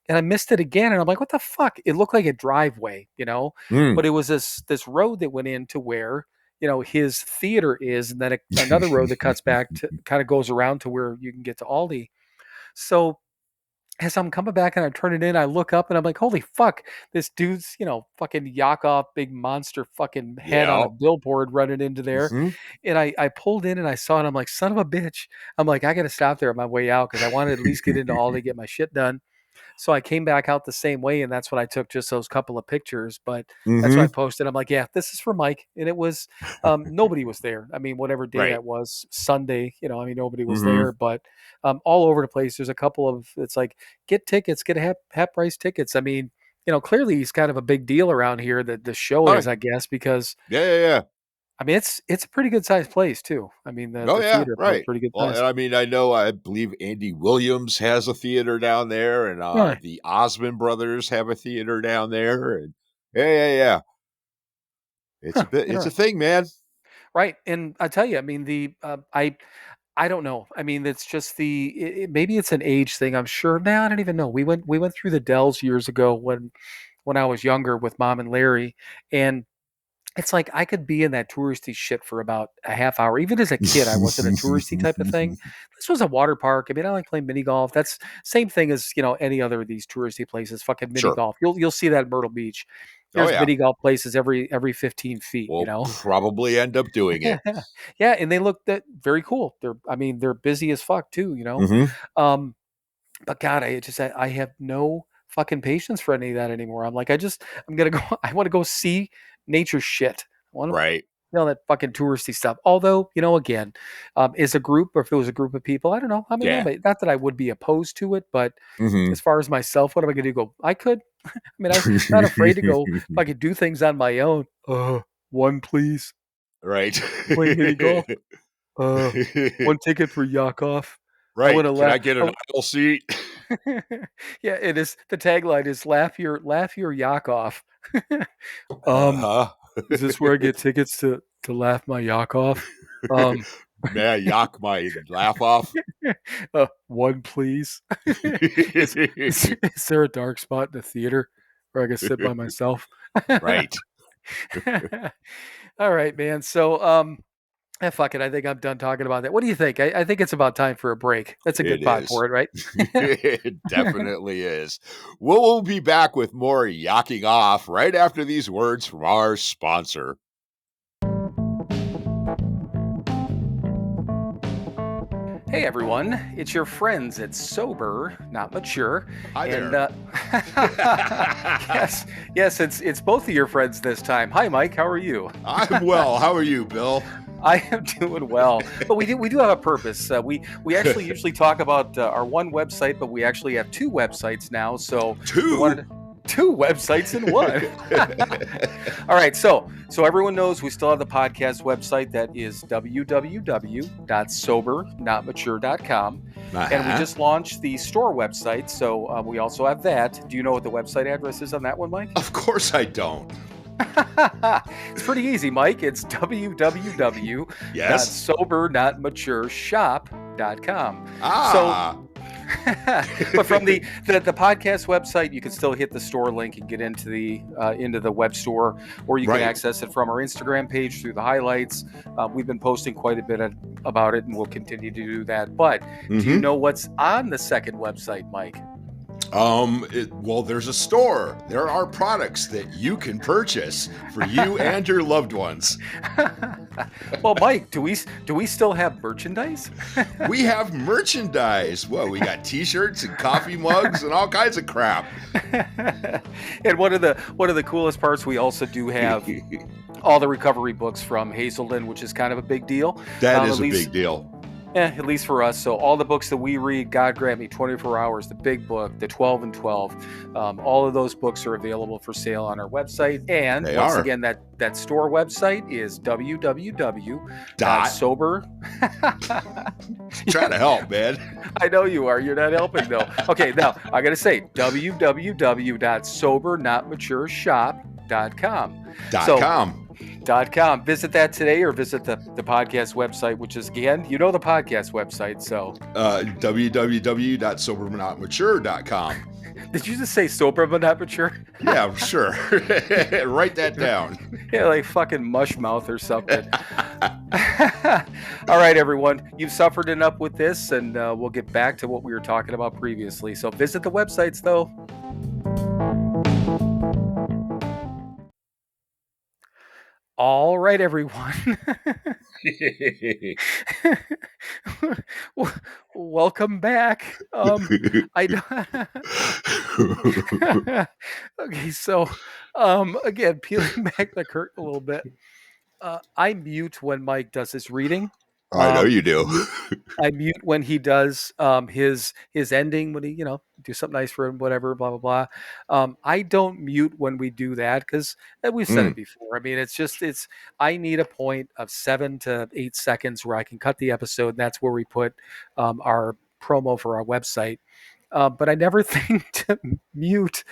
and I missed it again. And I'm like, what the fuck? It looked like a driveway, Mm. but it was this road that went into where, his theater is, and then another road that cuts back to kind of goes around to where you can get to Aldi. So as I'm coming back and I turn it in, I look up and I'm like, holy fuck, this dude's, fucking Yakov, big monster fucking head on Yeah. a billboard running into there. Hmm. And I pulled in and I saw it. I'm like, son of a bitch. I'm like, I got to stop there on my way out because I want to at least get into Aldi, get my shit done. So I came back out the same way, and that's when I took just those couple of pictures. But that's what I Hmm. posted. I'm like, yeah, this is for Mike, and it was nobody was there. I mean, whatever day Right. that was, Sunday. I mean, nobody was Hmm. there, but all over the place. There's a couple of it's like get tickets, get half price tickets. I mean, clearly he's kind of a big deal around here. That the show Oh, is, I guess, because yeah, yeah, yeah. I mean it's a pretty good sized place too. I mean Oh, the yeah, theater feels right. pretty good Well, and size. I mean, I believe Andy Williams has a theater down there, and Right. the Osmond brothers have a theater down there, and yeah, yeah, yeah. Huh, It's a interesting. thing, man. Right, and I tell you, I mean I don't know. I mean, it's just maybe it's an age thing. I'm sure. Now I don't even know. We went through the Dells years ago when I was younger with Mom and Larry, and it's like I could be in that touristy shit for about a half hour. Even as a kid, I wasn't a touristy type of thing. This was a water park. I mean, I like playing mini golf. That's same thing as any other of these touristy places. Fucking mini Sure. golf. You'll see that at Myrtle Beach. Oh, There's yeah. mini golf places every 15 feet. We'll probably end up doing it. Yeah, and they look very cool. They're busy as fuck too. Hmm. Um, but God, I have no fucking patience for any of that anymore. I'm gonna go. I want to go see nature shit. I want to Right. that fucking touristy stuff. Although again, as a group or if it was a group of people, I don't know. I mean, Yeah. not that I would be opposed to it, but Hmm. as far as myself, what am I gonna do? Go? I could. I mean, I'm not afraid to go. If I could do things on my own. One please. Right. Playing mini golf. One ticket for Yakov. I Right. want to Can laugh. I get an aisle seat? Yeah, it is. The tagline is laugh your yak off. um, Uh-huh. is this where I get tickets to laugh my yak off? Um, May I yak my laugh off? one please. Is there a dark spot in the theater where I can sit by myself? Right. All right, man. So fuck it. I think I'm done talking about that. What do you think? I think it's about time for a break. That's a good It spot is. for it, right? It definitely is. We'll be back with more yakking off right after these words from our sponsor. Hey everyone, it's your friends at Sober Not Mature. Hi And there. yes, it's both of your friends this time. Hi Mike, how are you? I'm well. How are you, Bill? I am doing well, but we do have a purpose. We actually usually talk about our one website, but we actually have two websites now. So we wanted two websites in one. All right, so everyone knows we still have the podcast website that is www.SoberNotMature.com. And we just launched the store website, so we also have that. Do you know what the website address is on that one, Mike? Of course I don't. It's pretty easy, Mike. It's www.SoberNotMatureShop.com. Ah. But from the podcast website, you can still hit the store link and get into the web store, or you can access it from our Instagram page through the highlights. We've been posting quite a bit about it, and we'll continue to do that. But do you know what's on the second website, Mike? Well, there's a store. There are products that you can purchase for you and your loved ones. Well, Mike, do we still have merchandise? We have merchandise. Well, we got T-shirts and coffee mugs and all kinds of crap. And one of the coolest parts, we also do have all the recovery books from Hazelden, which is kind of a big deal. That is a big deal. At least for us. So all the books that we read, God Grant Me, 24 Hours, the Big Book, the 12 and 12, all of those books are available for sale on our website. And They once are. again, that store website is Dot. www.sober. Trying to help, man. I know you are. You're not helping, though. Okay, now I got to say www.SoberNotMatureShop.com. .com. .com. Visit that today, or visit the podcast website, which is, again, you know, the podcast website. So www.SoberNotMature.com. did you just say sober but not mature? Yeah, sure. Write that down. Yeah, like fucking mush mouth or something. All right, everyone, you've suffered enough with this, and we'll get back to what we were talking about previously. So visit the websites, though. All right, everyone. Welcome back. I okay, so again, peeling back the curtain a little bit. I mute when Mike does his reading. I know you do. I mute when he does his ending, when he, you know, do something nice for him, whatever, blah blah blah. I don't mute when we do that because we've said it before. I mean, it's I need a point of 7 to 8 seconds where I can cut the episode, and that's where we put our promo for our website. But I never think to mute.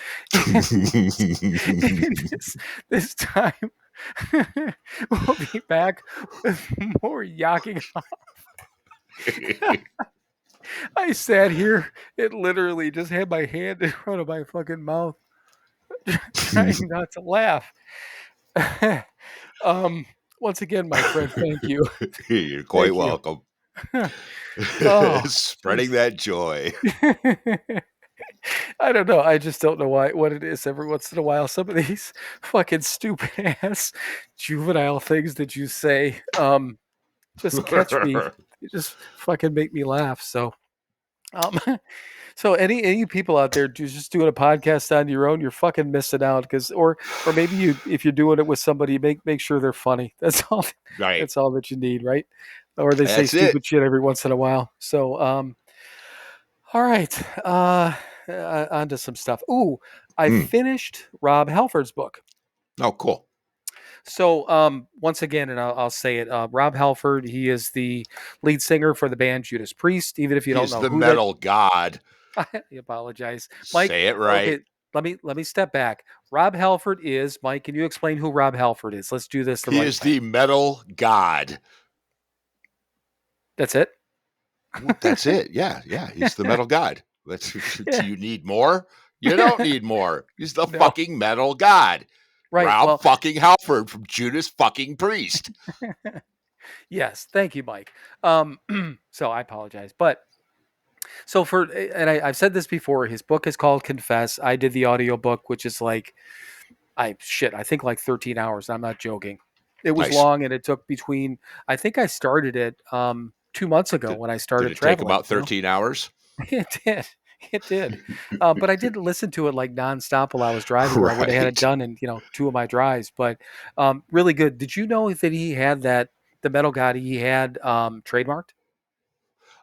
This time, we'll be back with more yakking. I sat here and literally just had my hand in front of my fucking mouth, trying not to laugh. Once again, my friend, thank you. You're quite Thank you. welcome. Oh, Spreading that joy. I don't know. I just don't know what it is. Every once in a while, some of these fucking stupid ass juvenile things that you say just catch me. You just fucking make me laugh. So, so any people out there just doing a podcast on your own, you're fucking missing out, because or maybe you, if you're doing it with somebody, make sure they're funny. That's all. Right. That's all that you need, right? Or they say That's it. stupid shit every once in a while. So, all right, on to some stuff. Ooh, I finished Rob Halford's book. Oh, cool. So, once again, and I'll say it, Rob Halford, he is the lead singer for the band Judas Priest. Even if you don't He's know the who metal god. I apologize, Mike. Say it right. Okay, let me step back. Rob Halford is, Mike. Can you explain who Rob Halford is? Let's do this the He right is way. the metal god. That's it. Well, that's it. Yeah. He's the metal god. Do you need more? You don't need more. He's the fucking metal god. Right. Rob fucking Halford from Judas fucking Priest. Yes. Thank you, Mike. So I apologize, but so I've said this before. His book is called Confess. I did the audiobook, which is like, I think like 13 hours. I'm not joking. It was Nice. long, and it took between, I think I started it 2 months ago when I started Did it traveling. take about 13 hours? It did. It did. But I didn't listen to it like nonstop while I was driving. Right. I would have had it done in, 2 of my drives, but really good. Did you know that he had the metal god he had trademarked?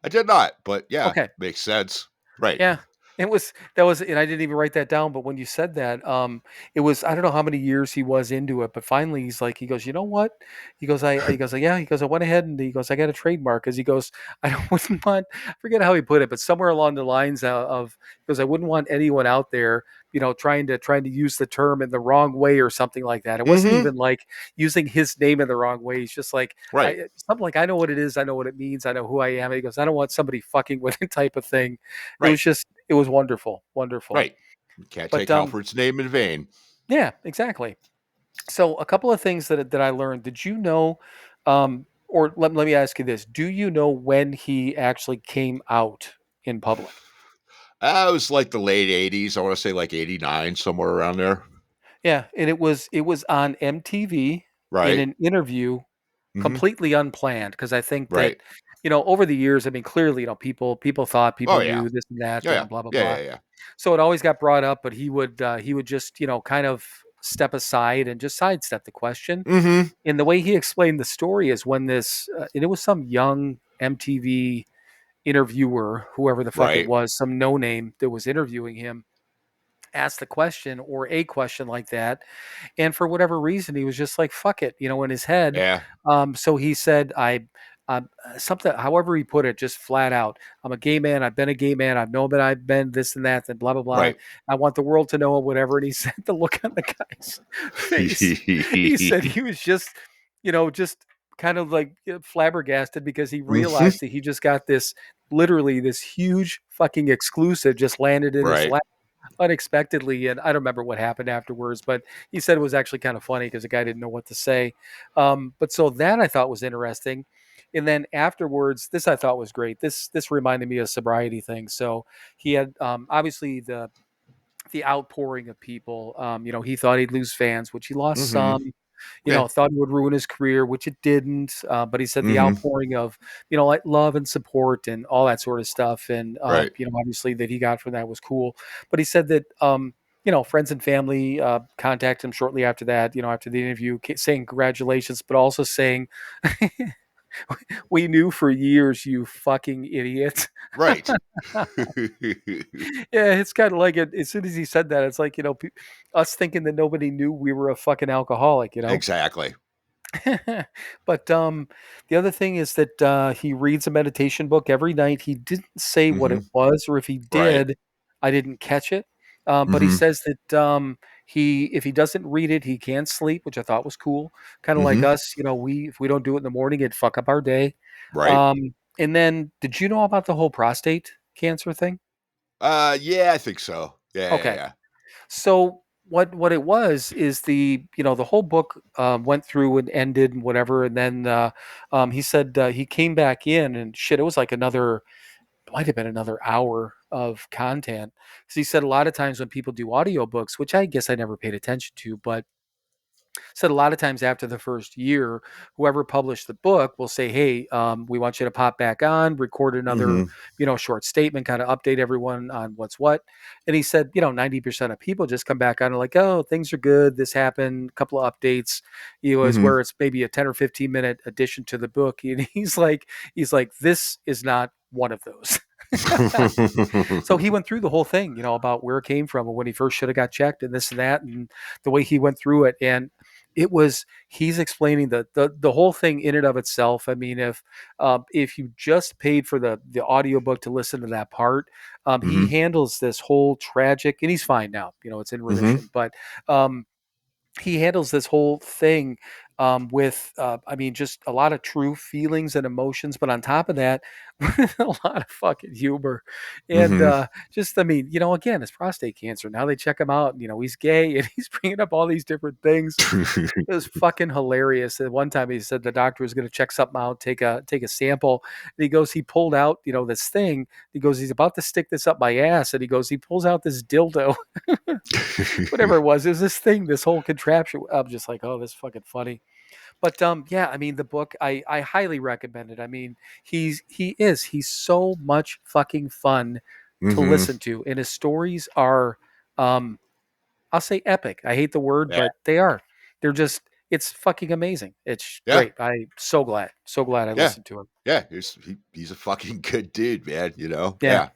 I did not, but yeah, Okay. makes sense. Right. Yeah. And I didn't even write that down, but when you said that, it was, I don't know how many years he was into it, but finally he goes, you know what? He goes, yeah, he goes, I went ahead and he goes, I got a trademark, because he goes, wouldn't want, I forget how he put it, but somewhere along the lines of, because I wouldn't want anyone out there, trying to use the term in the wrong way or something like that. It wasn't even like using his name in the wrong way. He's just like, right. Something like, I know what it is. I know what it means. I know who I am. And he goes, I don't want somebody fucking with it type of thing. Right. It was wonderful. Wonderful. Right. You can't take Halford's name in vain. Yeah, exactly. So a couple of things that I learned. Did you know, or let me ask you this. Do you know when he actually came out in public? It was like the late 80s. I want to say like 89, somewhere around there. Yeah, and it was on MTV in an interview, completely unplanned, because I think that over the years, I mean, clearly, people thought people knew this and that and blah blah blah. Yeah. So it always got brought up, but he would just kind of step aside and just sidestep the question. Mm-hmm. And the way he explained the story is when and it was some young MTV interviewer, whoever the fuck it Right. was, some no name that was interviewing him, asked the question or a question like that, and for whatever reason he was just like fuck it, in his head. Yeah. So he said, something, however he put it, just flat out, I'm a gay man, I've been a gay man, I've known that I've been this and that and blah blah blah, Right. I want the world to know, whatever. And he said the look on the guy's face, he said he was just kind of like flabbergasted, because he Mhm. realized that he just got this, literally this huge fucking exclusive just landed in his Right. lap unexpectedly. And I don't remember what happened afterwards, but he said it was actually kind of funny because the guy didn't know what to say. But so that I thought was interesting. And then afterwards, this I thought was great. This reminded me of sobriety things. So he had, obviously, the outpouring of people. He thought he'd lose fans, which he lost Mhm. some. Yeah. Thought it would ruin his career, which it didn't. But he said the Mhm. outpouring of, like love and support and all that sort of stuff, and Right. obviously that he got from that was cool. But he said that, friends and family contacted him shortly after that. After the interview, saying congratulations, but also saying, "We knew for years, you fucking idiot." Right. Yeah, it's kind of like it. As soon as he said that, it's like, us thinking that nobody knew we were a fucking alcoholic. Exactly. But the other thing is that he reads a meditation book every night. He didn't say what it Mhm. was, or if he Right. did, I didn't catch it. But he Mhm. says that if he doesn't read it, he can't sleep, which I thought was cool. Kind of like Mhm. us, if we don't do it in the morning, it'd fuck up our day. Right. And then, did you know about the whole prostate cancer thing? Yeah, I think so. Yeah, yeah, Okay. yeah. So what it was is the whole book went through and ended and whatever, and then he said he came back in, and shit, it was like another, might have been another hour of content, because he said a lot of times when people do audiobooks, which I guess I never paid attention to, but said a lot of times after the first year, whoever published the book will say, "Hey, we want you to pop back on, record another, Mhm. short statement, kind of update everyone on what's what." And he said, 90% of people just come back on and like, "Oh, things are good. This happened. A couple of updates." Is Mhm. where it's maybe a 10 or 15 minute addition to the book, and he's like, "This is not one of those." So he went through the whole thing, about where it came from and when he first should have got checked and this and that, and the way he went through it. And he's explaining the whole thing in and of itself. I mean, if you just paid for the audiobook to listen to that part, he Mhm. handles this whole tragic, and he's fine now, it's in Mhm. remission, but um, he handles this whole thing with, I mean, just a lot of true feelings and emotions, but on top of that, with a lot of fucking humor. And Mhm. just, I mean, again, it's prostate cancer. Now they check him out, and, he's gay, and he's bringing up all these different things. It was fucking hilarious. At one time, he said the doctor was going to check something out, take a sample, and he goes, he pulled out, this thing. He goes, he's about to stick this up my ass, and he goes, he pulls out this dildo, whatever it was this thing, this whole contraption. I'm just like, oh, this is fucking funny. But yeah, I mean, the book, I highly recommend it. I mean, he's so much fucking fun to Mhm. listen to, and his stories are, um, I'll say epic. I hate the word, Yeah. but they are. They're just, it's fucking amazing. It's Yeah. great. I'm so glad I Yeah. listened to him. Yeah. He's a fucking good dude, man, you know? Yeah. Yeah.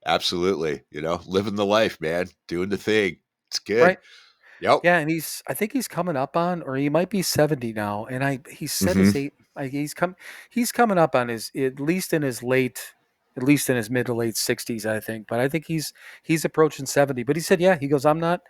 Absolutely. Living the life, man. Doing the thing. It's good. Right. Yep. Yeah, and I think he's coming up on, or he might be 70 now. And he said his Mhm. eight, he's coming up on his, at least in his mid to late 60s, I think. But I think he's approaching 70. But he said, yeah, he goes, I'm not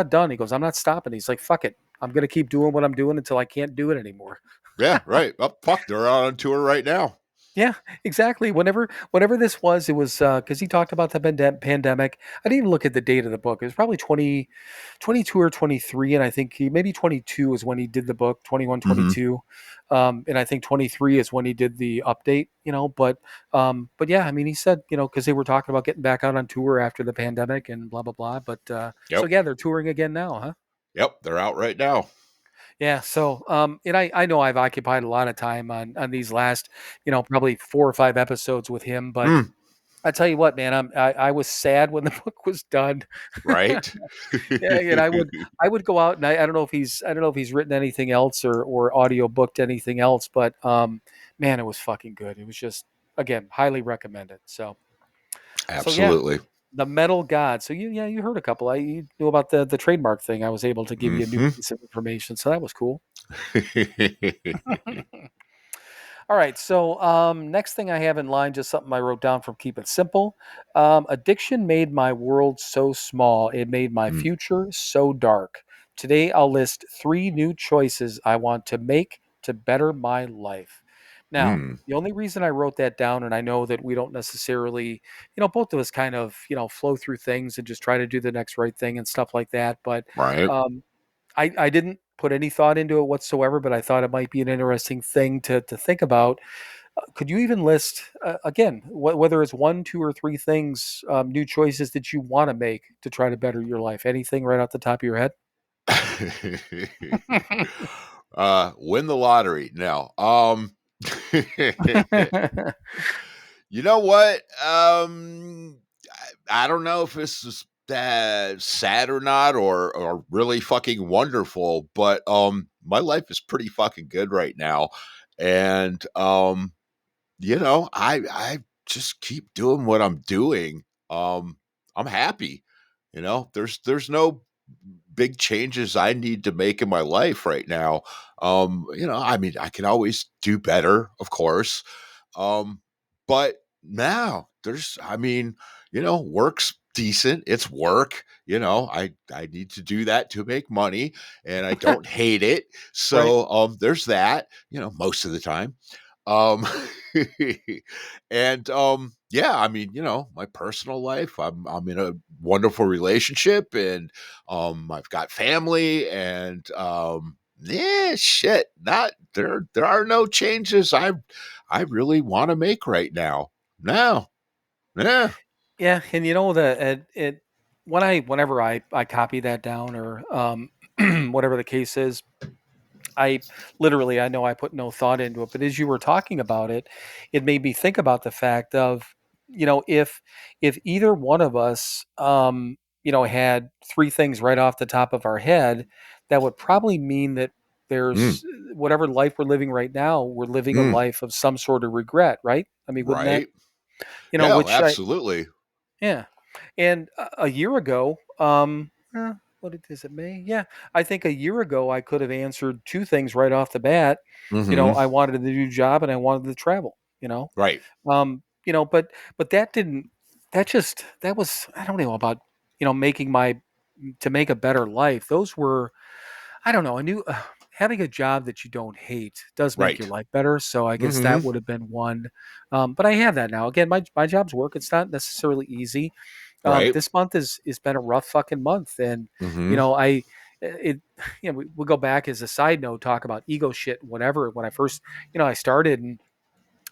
done. He goes, I'm not stopping. He's like, fuck it. I'm going to keep doing what I'm doing until I can't do it anymore. Yeah, right. Oh, fuck, they're out on tour right now. Yeah, exactly. Whenever this was, it was because he talked about the pandemic. I didn't even look at the date of the book. It was probably 22 or 23, and I think maybe 22 is when he did the book, 21, Mhm. 22, and I think 23 is when he did the update. But yeah, I mean, he said, because they were talking about getting back out on tour after the pandemic and blah blah blah. But so Yep. yeah, they're touring again now, huh? Yep, they're out right now. Yeah, so and I know I've occupied a lot of time on these last, probably 4 or 5 episodes with him, but Mm. I tell you what, man, I was sad when the book was done. Right? Yeah, and I would go out and I don't know if he's written anything else or audio booked anything else, but man, it was fucking good. It was just again highly recommended. So yeah, Absolutely. the Metal God. So you heard a couple. You knew about the trademark thing. I was able to give you a new Hmm. piece of information, so that was cool. All right. So, next thing I have in line, just something I wrote down from Keep It Simple. Addiction made my world so small, it made my Mm, future so dark. Today, I'll list 3 new choices I want to make to better my life. Now, mm, the only reason I wrote that down, and I know that we don't necessarily, both of us kind of, flow through things and just try to do the next right thing and stuff like that. But right. um, I didn't put any thought into it whatsoever, but I thought it might be an interesting thing to think about. Could you even list again whether it's 1, 2, or 3 things, new choices that you want to make to try to better your life? Anything right off the top of your head? Win the lottery. No. You know what? I don't know if this is that sad or not, or really fucking wonderful, but my life is pretty fucking good right now, and I just keep doing what I'm doing. I'm happy. There's no big changes I need to make in my life right now. I mean, I can always do better, of course. But now I mean, work's decent. It's work. I need to do that to make money, and I don't hate it. Right. So there's that, most of the time. Um and yeah, I mean, my personal life, I'm in a wonderful relationship, and I've got family, and yeah, shit. Not there are no changes I really want to make right now. No. Yeah. Yeah, and you know the it whenever I copy that down or whatever the case is, I know I put no thought into it, but as you were talking about it, it made me think about the fact of, if either one of us, had 3 things right off the top of our head, that would probably mean that Mm, there's whatever life we're living right now, we're living a mm, life of some sort of regret, right? I mean, wouldn't that, right. Yeah, which I, absolutely. yeah. And a year ago, what is it, May? Yeah. I think a year ago I could have answered 2 things right off the bat. Hmm. I wanted a new job and I wanted to travel, Right. but that was, I don't know about, making to make a better life. Those were, I don't know, I knew having a job that you don't hate does make your Right. life better. So I guess Hmm. that would have been one. But I have that now. Again, my job's work. It's not necessarily easy. Right. This month is been a rough fucking month, and Hmm. I it we go back as a side note, talk about ego shit, whatever. When I first I started, and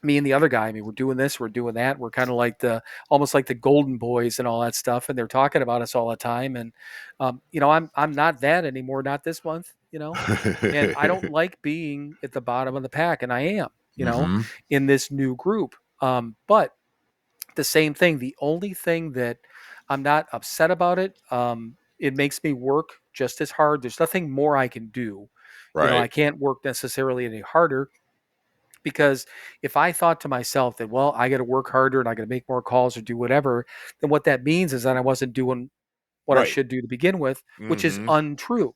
me and the other guy, I mean, we're doing this, we're doing that. We're kind of like almost like the golden boys and all that stuff. And they're talking about us all the time. And, I'm not that anymore. Not this month, and I don't like being at the bottom of the pack. And I am, Hmm. in this new group. But the same thing, the only thing that I'm not upset about it, it makes me work just as hard. There's nothing more I can do. I Right. can't work necessarily any harder because if I thought to myself that, well, I got to work harder and I got to make more calls or do whatever, then what that means is that I wasn't doing what I Right. should do to begin with, which is Hmm. untrue.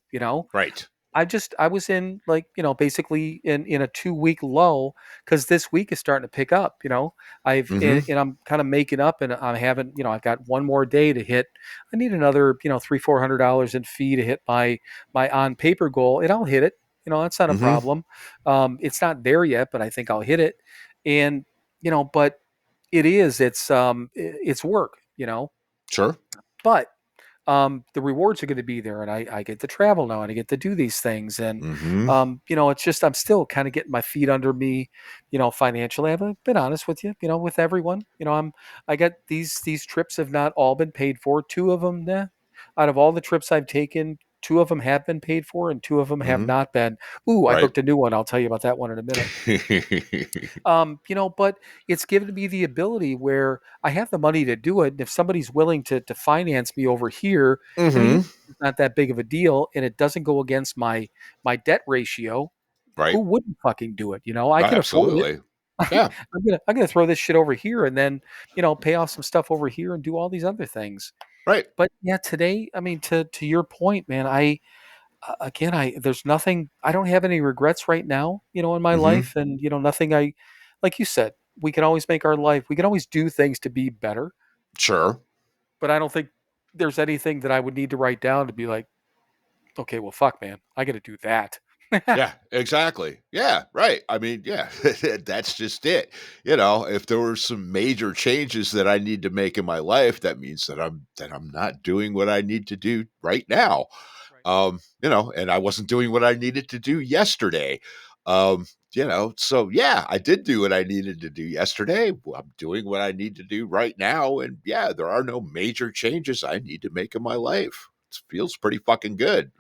Right. I was in, like, basically in a 2 week lull because this week is starting to pick up. Hmm. And I'm kind of making up, and I'm having, I've got one more day to hit. I need another, $300-400 in fee to hit my on paper goal, and I'll hit it. That's not a Hmm. problem. It's not there yet, but I think I'll hit it. And but it's work. Sure. But the rewards are going to be there, and I get to travel now and I get to do these things. And, Hmm. it's just, I'm still kind of getting my feet under me, financially. I've been honest with you, with everyone, I got these trips have not all been paid for. 2 of them, out of all the trips I've taken, 2 of them have been paid for and 2 of them have Mhm. not been. Ooh, I Right. booked a new one. I'll tell you about that one in a minute. But it's given me the ability where I have the money to do it. And if somebody's willing to finance me over here, I mean, Mhm. it's not that big of a deal, and it doesn't go against my debt ratio. Who Right. wouldn't fucking do it? I can afford it. Absolutely. Yeah. I'm gonna throw this shit over here and then pay off some stuff over here and do all these other things. Right. But yeah, today, I mean, to your point, man, again, there's nothing. I don't have any regrets right now, in my Mhm. life, and nothing. Like you said, we can always make our life. We can always do things to be better, Sure. but I don't think there's anything that I would need to write down to be like, okay, well, fuck, man, I got to do that. Yeah, exactly. Yeah, right. I mean, yeah, that's just it. If there were some major changes that I need to make in my life, that means that I'm not doing what I need to do right now. Right. And I wasn't doing what I needed to do yesterday. So yeah, I did do what I needed to do yesterday. I'm doing what I need to do right now. And yeah, there are no major changes I need to make in my life. It feels pretty fucking good.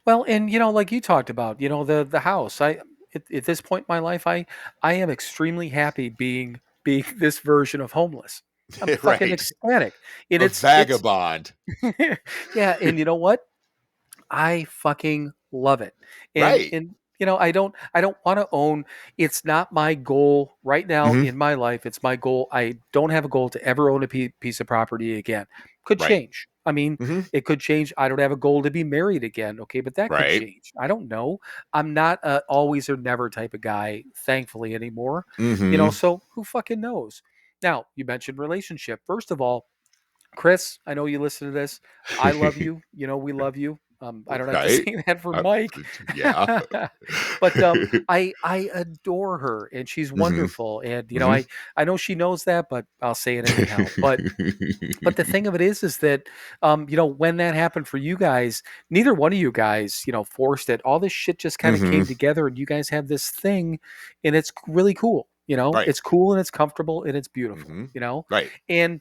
Well, and like you talked about, the house. At this point in my life, I am extremely happy being this version of homeless. I'm fucking Right. ecstatic, and A it's vagabond. yeah, and you know what? I fucking love it. And Right. and I don't want to own. It's not my goal right now Mhm. in my life. It's my goal. I don't have a goal to ever own a piece of property again. Could Right. change. I mean, Mhm. it could change. I don't have a goal to be married again. Okay, but that could Right. change. I don't know. I'm not a always or never type of guy, thankfully anymore. Mhm. So who fucking knows? Now, you mentioned relationship. First of all, Chris, I know you listen to this. I love you. We love you. I don't have to Right. say that for Uh, Mike, yeah. but I adore her and she's Mhm. wonderful. And Mhm. I know she knows that, but I'll say it anyhow. But the thing of it is that when that happened for you guys, neither one of you guys forced it. All this shit just kind of Mhm. came together, and you guys have this thing, and it's really cool. Right. It's cool and it's comfortable and it's beautiful. Mhm. Right. And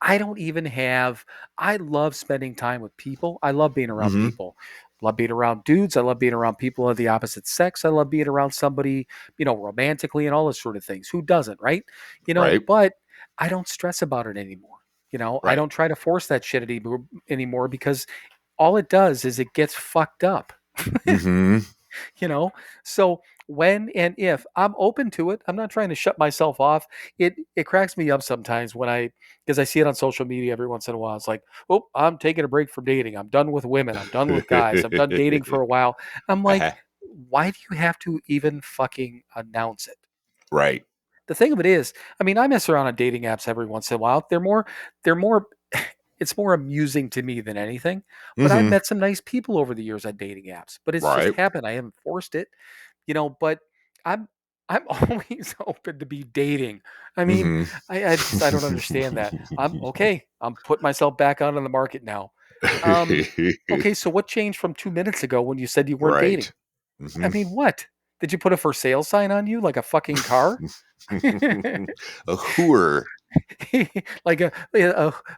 I don't even have I love spending time with people. I love being around Mhm. people. Love being around dudes. I love being around people of the opposite sex. I love being around somebody, romantically and all those sort of things. Who doesn't, right? Right. But I don't stress about it anymore. I Right. don't try to force that shit anymore because all it does is it gets fucked up. Mhm. you know so when and if I'm open to it, I'm not trying to shut myself off. It cracks me up sometimes when I because I see it on social media every once in a while. It's like, oh, I'm taking a break from dating, I'm done with women, I'm done with guys, I'm done dating for a while. I'm like, Uh-huh. why do you have to even fucking announce it? Right. The thing of it is, I mean, I mess around on dating apps every once in a while. They're more it's more amusing to me than anything. But I've Mhm. met some nice people over the years on dating apps. But it's just Right. happened. I haven't forced it, but I'm I'm always open to be dating. I mean, Mhm. I don't understand that. I'm okay. I'm putting myself back out on the market now. Um, okay, so what changed from 2 minutes ago when you said you weren't dating? Right. I Mhm. mean, what? Did you put a for sale sign on you like a fucking car? A hooer. Like a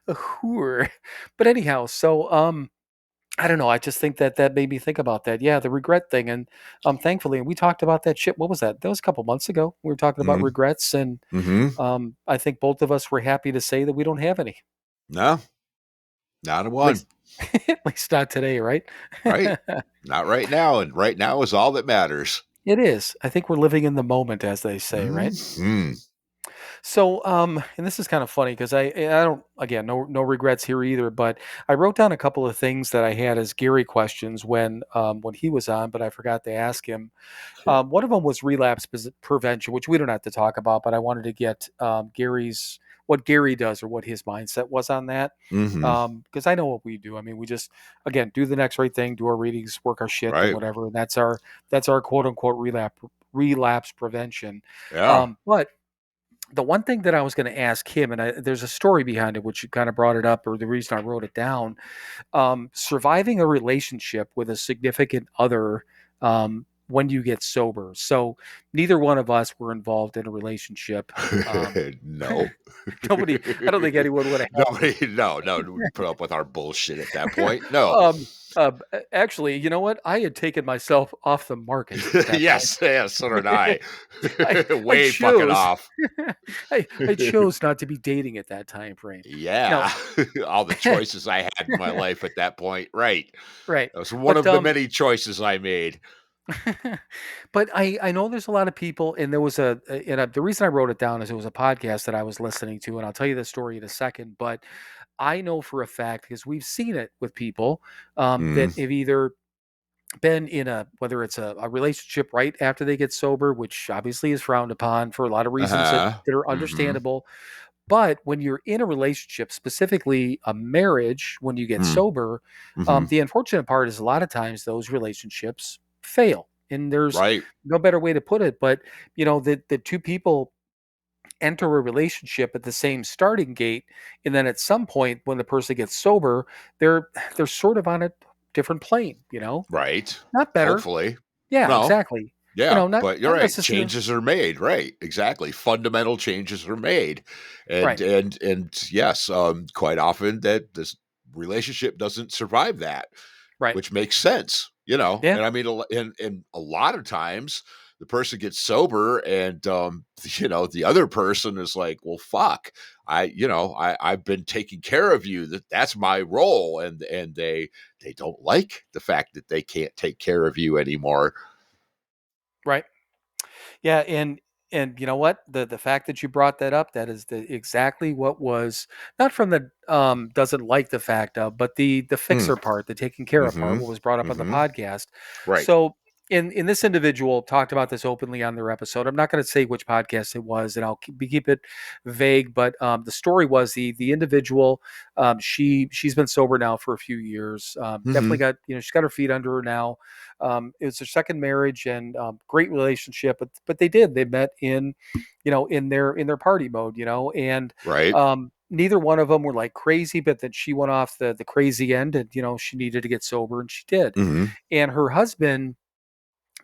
whore. But anyhow, so I don't know. I just think that made me think about that. Yeah, the regret thing, and thankfully, and we talked about that shit. What was that? That was a couple months ago. We were talking about Mhm. regrets, and Mhm. I think both of us were happy to say that we don't have any. No, not a At one. least, at least not today, right? Right. Not right now, and right now is all that matters. It is. I think we're living in the moment, as they say, right? Mhm. So, and this is kind of funny because I don't again no regrets here either. But I wrote down a couple of things that I had as Gary questions when he was on, but I forgot to ask him. One of them was relapse prevention, which we don't have to talk about, but I wanted to get Gary's what Gary does or what his mindset was on that. Mhm. Because I know what we do. I mean, we just again do the next right thing, do our readings, work our shit, and Right. whatever. And that's our quote unquote relapse prevention. Yeah. But the one thing that I was going to ask him, and there's a story behind it, which you kind of brought it up, or the reason I wrote it down. Surviving a relationship with a significant other when you get sober. So neither one of us were involved in a relationship. No. Nobody, I don't think anyone would have had me. Nobody, no, we put up with our bullshit at that point. No. Actually, you know what? I had taken myself off the market at that point. Yes, yes, so did I. I Way fucking chose off. I chose not to be dating at that time frame. Now, Yeah. All the choices I had in my life at that point. Right. right. That was one But of the many choices I made. but I know there's a lot of people, and there was the reason I wrote it down is it was a podcast that I was listening to, and I'll tell you the story in a second. But I know for a fact because we've seen it with people that Mm. have either been in whether it's a relationship right after they get sober, which obviously is frowned upon for a lot of reasons Uh-huh. that are Mhm. understandable. But when you're in a relationship, specifically a marriage, when you get Mm. sober, Mhm. the unfortunate part is a lot of times those relationships fail. And there's Right. no better way to put it. But, the two people enter a relationship at the same starting gate. And then at some point, when the person gets sober, they're sort of on a different plane. Right. Not better. Hopefully. Yeah, No. exactly. Yeah, Not, but you're not right. necessarily. Changes are made, right? Exactly. Fundamental changes are made, and Right. and yes, quite often that this relationship doesn't survive that, Right. which makes sense, Yeah. And I mean, and a lot of times the person gets sober, and the other person is like, well, fuck, I've been taking care of you. That's my role, and they don't like the fact that they can't take care of you anymore. Right. Yeah, and you know what? The fact that you brought that up, that is exactly what was not from the doesn't like the fact of, but the Mm. fixer part, the taking care of part, Mhm. what was brought up on the Mhm. podcast. Right. So in this individual talked about this openly on their episode. I'm not going to say which podcast it was, and I'll keep it vague. But the story was the individual. She's been sober now for a few years. Definitely Mhm. got she's got her feet under her now. It was their second marriage and great relationship, but they met in their party mode, and Right. neither one of them were like crazy, but then she went off the crazy end, and she needed to get sober, and she did. Mhm. And her husband,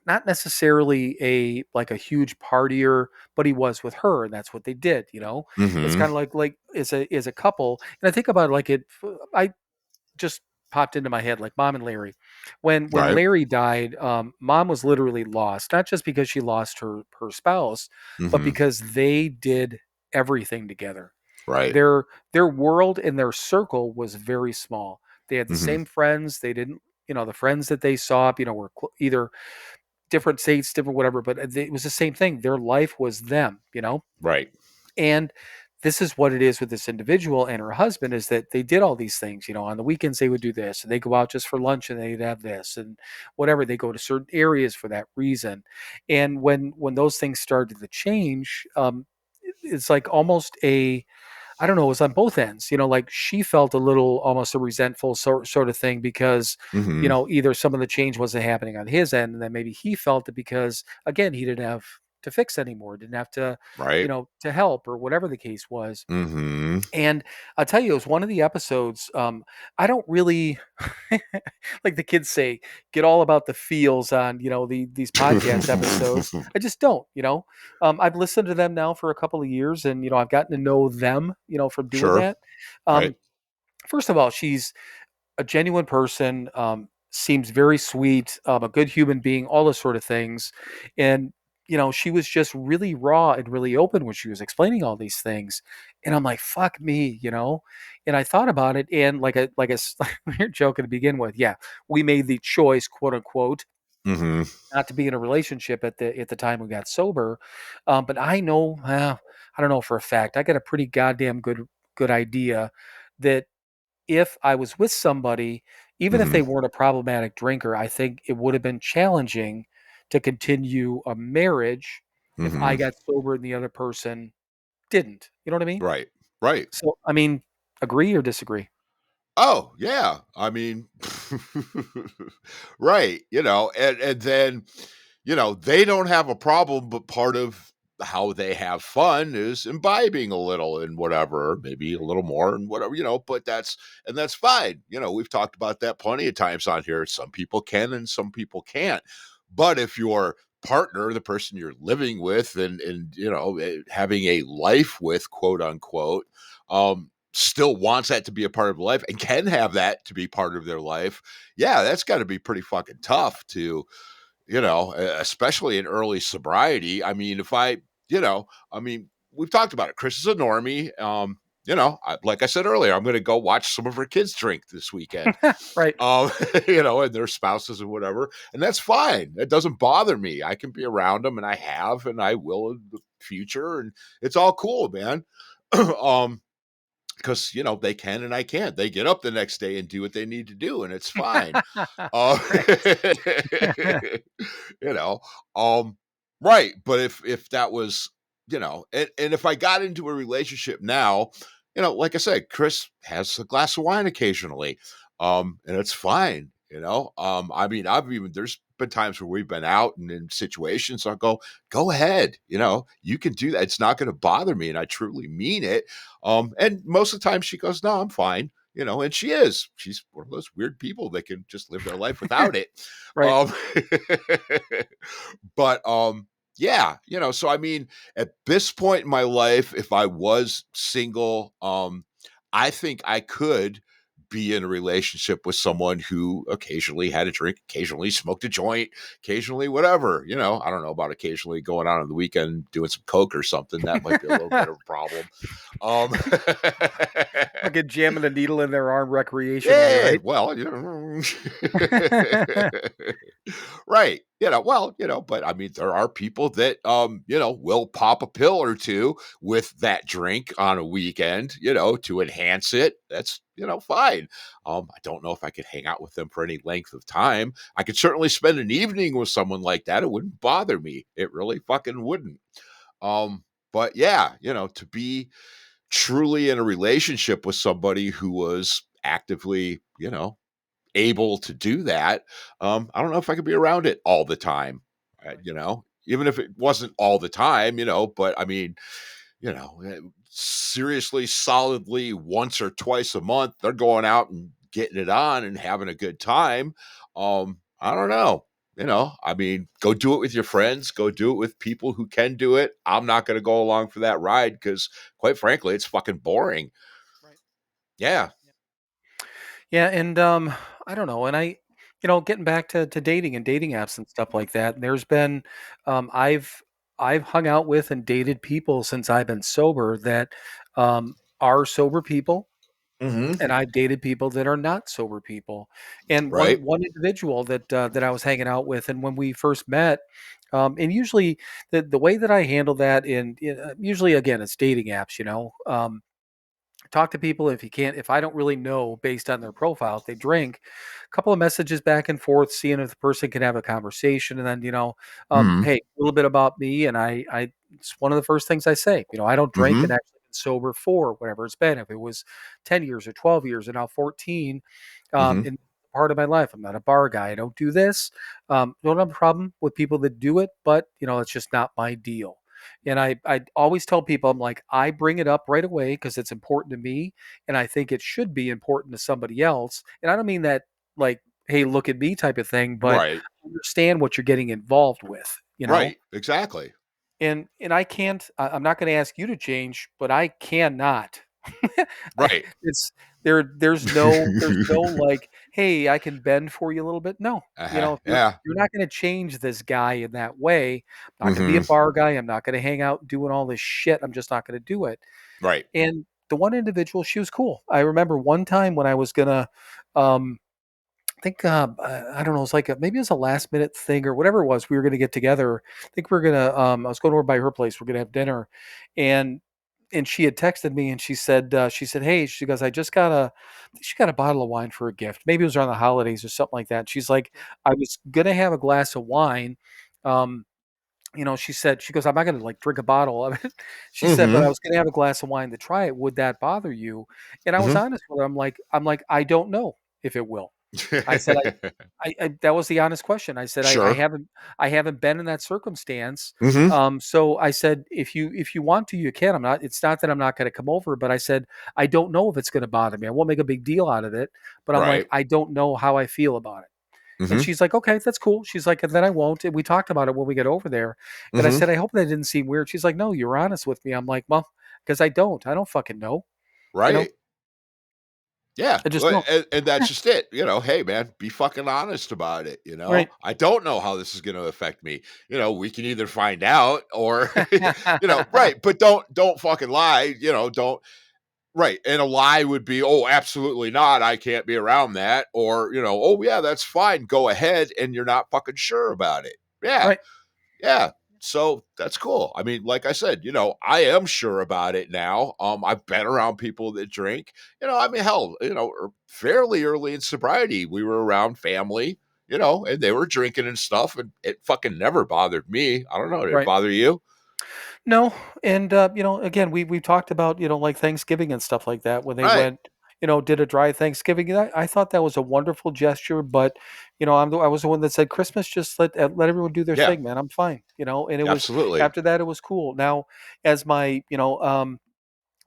not necessarily a huge partier, but he was with her, and that's what they did. It's Mhm. kind of like as a couple, and I think about it like I just popped into my head like Mom and Larry. When Right. Larry died, Mom was literally lost, not just because she lost her spouse, but Mhm. because they did everything together. Right. Their world and their circle was very small. They had the Mhm. same friends. They didn't, the friends that they saw, were either different states, different whatever, but it was the same thing. Their life was them. Right. And this is what it is with this individual and her husband is that they did all these things. On the weekends they would do this, and they go out just for lunch and they'd have this and whatever. They go to certain areas for that reason. And when those things started to change, it's like almost I don't know, it was on both ends. Like she felt a little almost a resentful sort of thing because, Mhm. either some of the change wasn't happening on his end, and then maybe he felt it because again, he didn't have to fix anymore, didn't have to, Right. to help or whatever the case was. Mhm. And I'll tell you, it was one of the episodes. I don't really, like the kids say, get all about the feels on these podcast episodes. I just don't. I've listened to them now for a couple of years, and I've gotten to know them. From doing Sure. that. Right. Um, First of all, she's a genuine person, seems very sweet, a good human being, all those sort of things. And, she was just really raw and really open when she was explaining all these things. And I'm like, fuck me. And I thought about it. And weird joke to begin with. Yeah, we made the choice, quote unquote, Mhm. not to be in a relationship at the time we got sober. But I know, I don't know for a fact, I got a pretty goddamn good idea that if I was with somebody, even if Mhm. they weren't a problematic drinker, I think it would have been challenging to continue a marriage if I Mhm. got sober and the other person didn't. You know what I mean? Right. Right. So, I mean, agree or disagree? Oh, yeah. I mean, right, and then, they don't have a problem, but part of how they have fun is imbibing a little and whatever, maybe a little more and whatever, but that's fine. We've talked about that plenty of times on here. Some people can and some people can't. But if your partner, the person you're living with and having a life with, quote unquote, still wants that to be a part of life and can have that to be part of their life, yeah, that's got to be pretty fucking tough to, especially in early sobriety. I mean, we've talked about it. Chris is a normie. Like I said earlier, I'm going to go watch some of her kids drink this weekend. Right. And their spouses and whatever, and that's fine. It doesn't bother me. I can be around them, and I have, and I will in the future, and it's all cool, man. Because they can and I can't. They get up the next day and do what they need to do, and it's fine. Right. you know, right. But if that was, and if I got into a relationship now, like I said, Chris has a glass of wine occasionally, and it's fine. There's been times where we've been out and in situations, I'll go ahead, you can do that. It's not going to bother me, and I truly mean it. And most of the time she goes, no, I'm fine. And she's one of those weird people that can just live their life without it. Right. Um, but yeah, so I mean, at this point in my life, if I was single, I think I could be in a relationship with someone who occasionally had a drink, occasionally smoked a joint, occasionally whatever. I don't know about occasionally going out on the weekend doing some coke or something. That might be a little bit of a problem. Like jamming a needle in their arm recreationally, Yeah, right? well, right. But I mean, there are people that, will pop a pill or two with that drink on a weekend, to enhance it. That's, fine. I don't know if I could hang out with them for any length of time. I could certainly spend an evening with someone like that. It wouldn't bother me. It really fucking wouldn't. But yeah, to be truly in a relationship with somebody who was actively, able to do that. I don't know if I could be around it all the time, even if it wasn't all the time, but I mean, seriously, solidly once or twice a month, they're going out and getting it on and having a good time. I don't know. I mean, go do it with your friends, go do it with people who can do it. I'm not going to go along for that ride because, quite frankly, it's fucking boring. Right. Yeah. Yeah, and I don't know, and getting back to dating and dating apps and stuff like that. There's been, I've hung out with and dated people since I've been sober that are sober people, Mm-hmm. and I've dated people that are not sober people. And Right. one individual that I was hanging out with, and when we first met, and usually the way that I handle that usually again it's dating apps, talk to people if I don't really know based on their profile if they drink, a couple of messages back and forth, seeing if the person can have a conversation, and then Mm-hmm. hey, a little bit about me, and I it's one of the first things I say, I don't drink Mm-hmm. and actually been sober for whatever it's been, if it was 10 years or 12 years or now 14, Mm-hmm. in part of my life. I'm not a bar guy. I don't do this. Don't have a problem with people that do it, but it's just not my deal. And I always tell people, I'm like, I bring it up right away because it's important to me, and I think it should be important to somebody else. And I don't mean that like, hey, look at me type of thing, but Right. understand what you're getting involved with. Right. Exactly. And I can't. I'm not going to ask you to change, but I cannot. Right. It's there's no like, hey, I can bend for you a little bit. No, Uh-huh. if you're Yeah. you're not going to change this guy in that way. I'm not going to be a Mm-hmm. bar guy. I'm not going to hang out doing all this shit. I'm just not going to do it. Right. And the one individual, she was cool. I remember one time when I was gonna, I think I don't know, it was like maybe it was a last minute thing or whatever it was. We were gonna get together. I think we were gonna. I was going over by her place. We're gonna have dinner, and she had texted me and she said, hey, she goes, I think she got a bottle of wine for a gift. Maybe it was around the holidays or something like that. She's like, I was gonna have a glass of wine. Um, she goes, I'm not gonna like drink a bottle of it. She said, but I Mm-hmm. was gonna have a glass of wine to try it. Would that bother you? And I was Mm-hmm. honest with her. I'm like, I don't know if it will. I said, I that was the honest question. I said, Sure. I haven't been in that circumstance. Mm-hmm. So I said, if you want to, you can. It's not that I'm not going to come over, but I said, I don't know if it's going to bother me. I won't make a big deal out of it, but I'm like, Right. I don't know how I feel about it. And Mhm. she's like, "Okay, that's cool." She's like, "And then I won't." And we talked about it when we get over there. And I Mhm. said, "I hope that didn't seem weird." She's like, "No, you're honest with me." I'm like, "Well, because I don't fucking know, you know, Right. Yeah, I just don't." and that's just it, "Hey, man, be fucking honest about it, Right. I don't know how this is gonna affect me, we can either find out or" right, but don't fucking lie, don't right, and a lie would be, "Oh, absolutely not, I can't be around that," or, "Oh, yeah, that's fine, go ahead," and you're not fucking sure about it. Yeah. Right. Yeah. So that's cool. I mean, like I said, I am sure about it now. I've been around people that drink. I mean, hell, fairly early in sobriety, we were around family, and they were drinking and stuff, and it fucking never bothered me. I don't know. Did it Right. bother you? No, and, again, we talked about, like, Thanksgiving and stuff like that when they Right. went, did a dry Thanksgiving, and I thought that was a wonderful gesture, but, I was the one that said, "Christmas, just let everyone do their Yeah. thing, man, I'm fine," and it was Absolutely. after that, it was cool. Now, as my, well,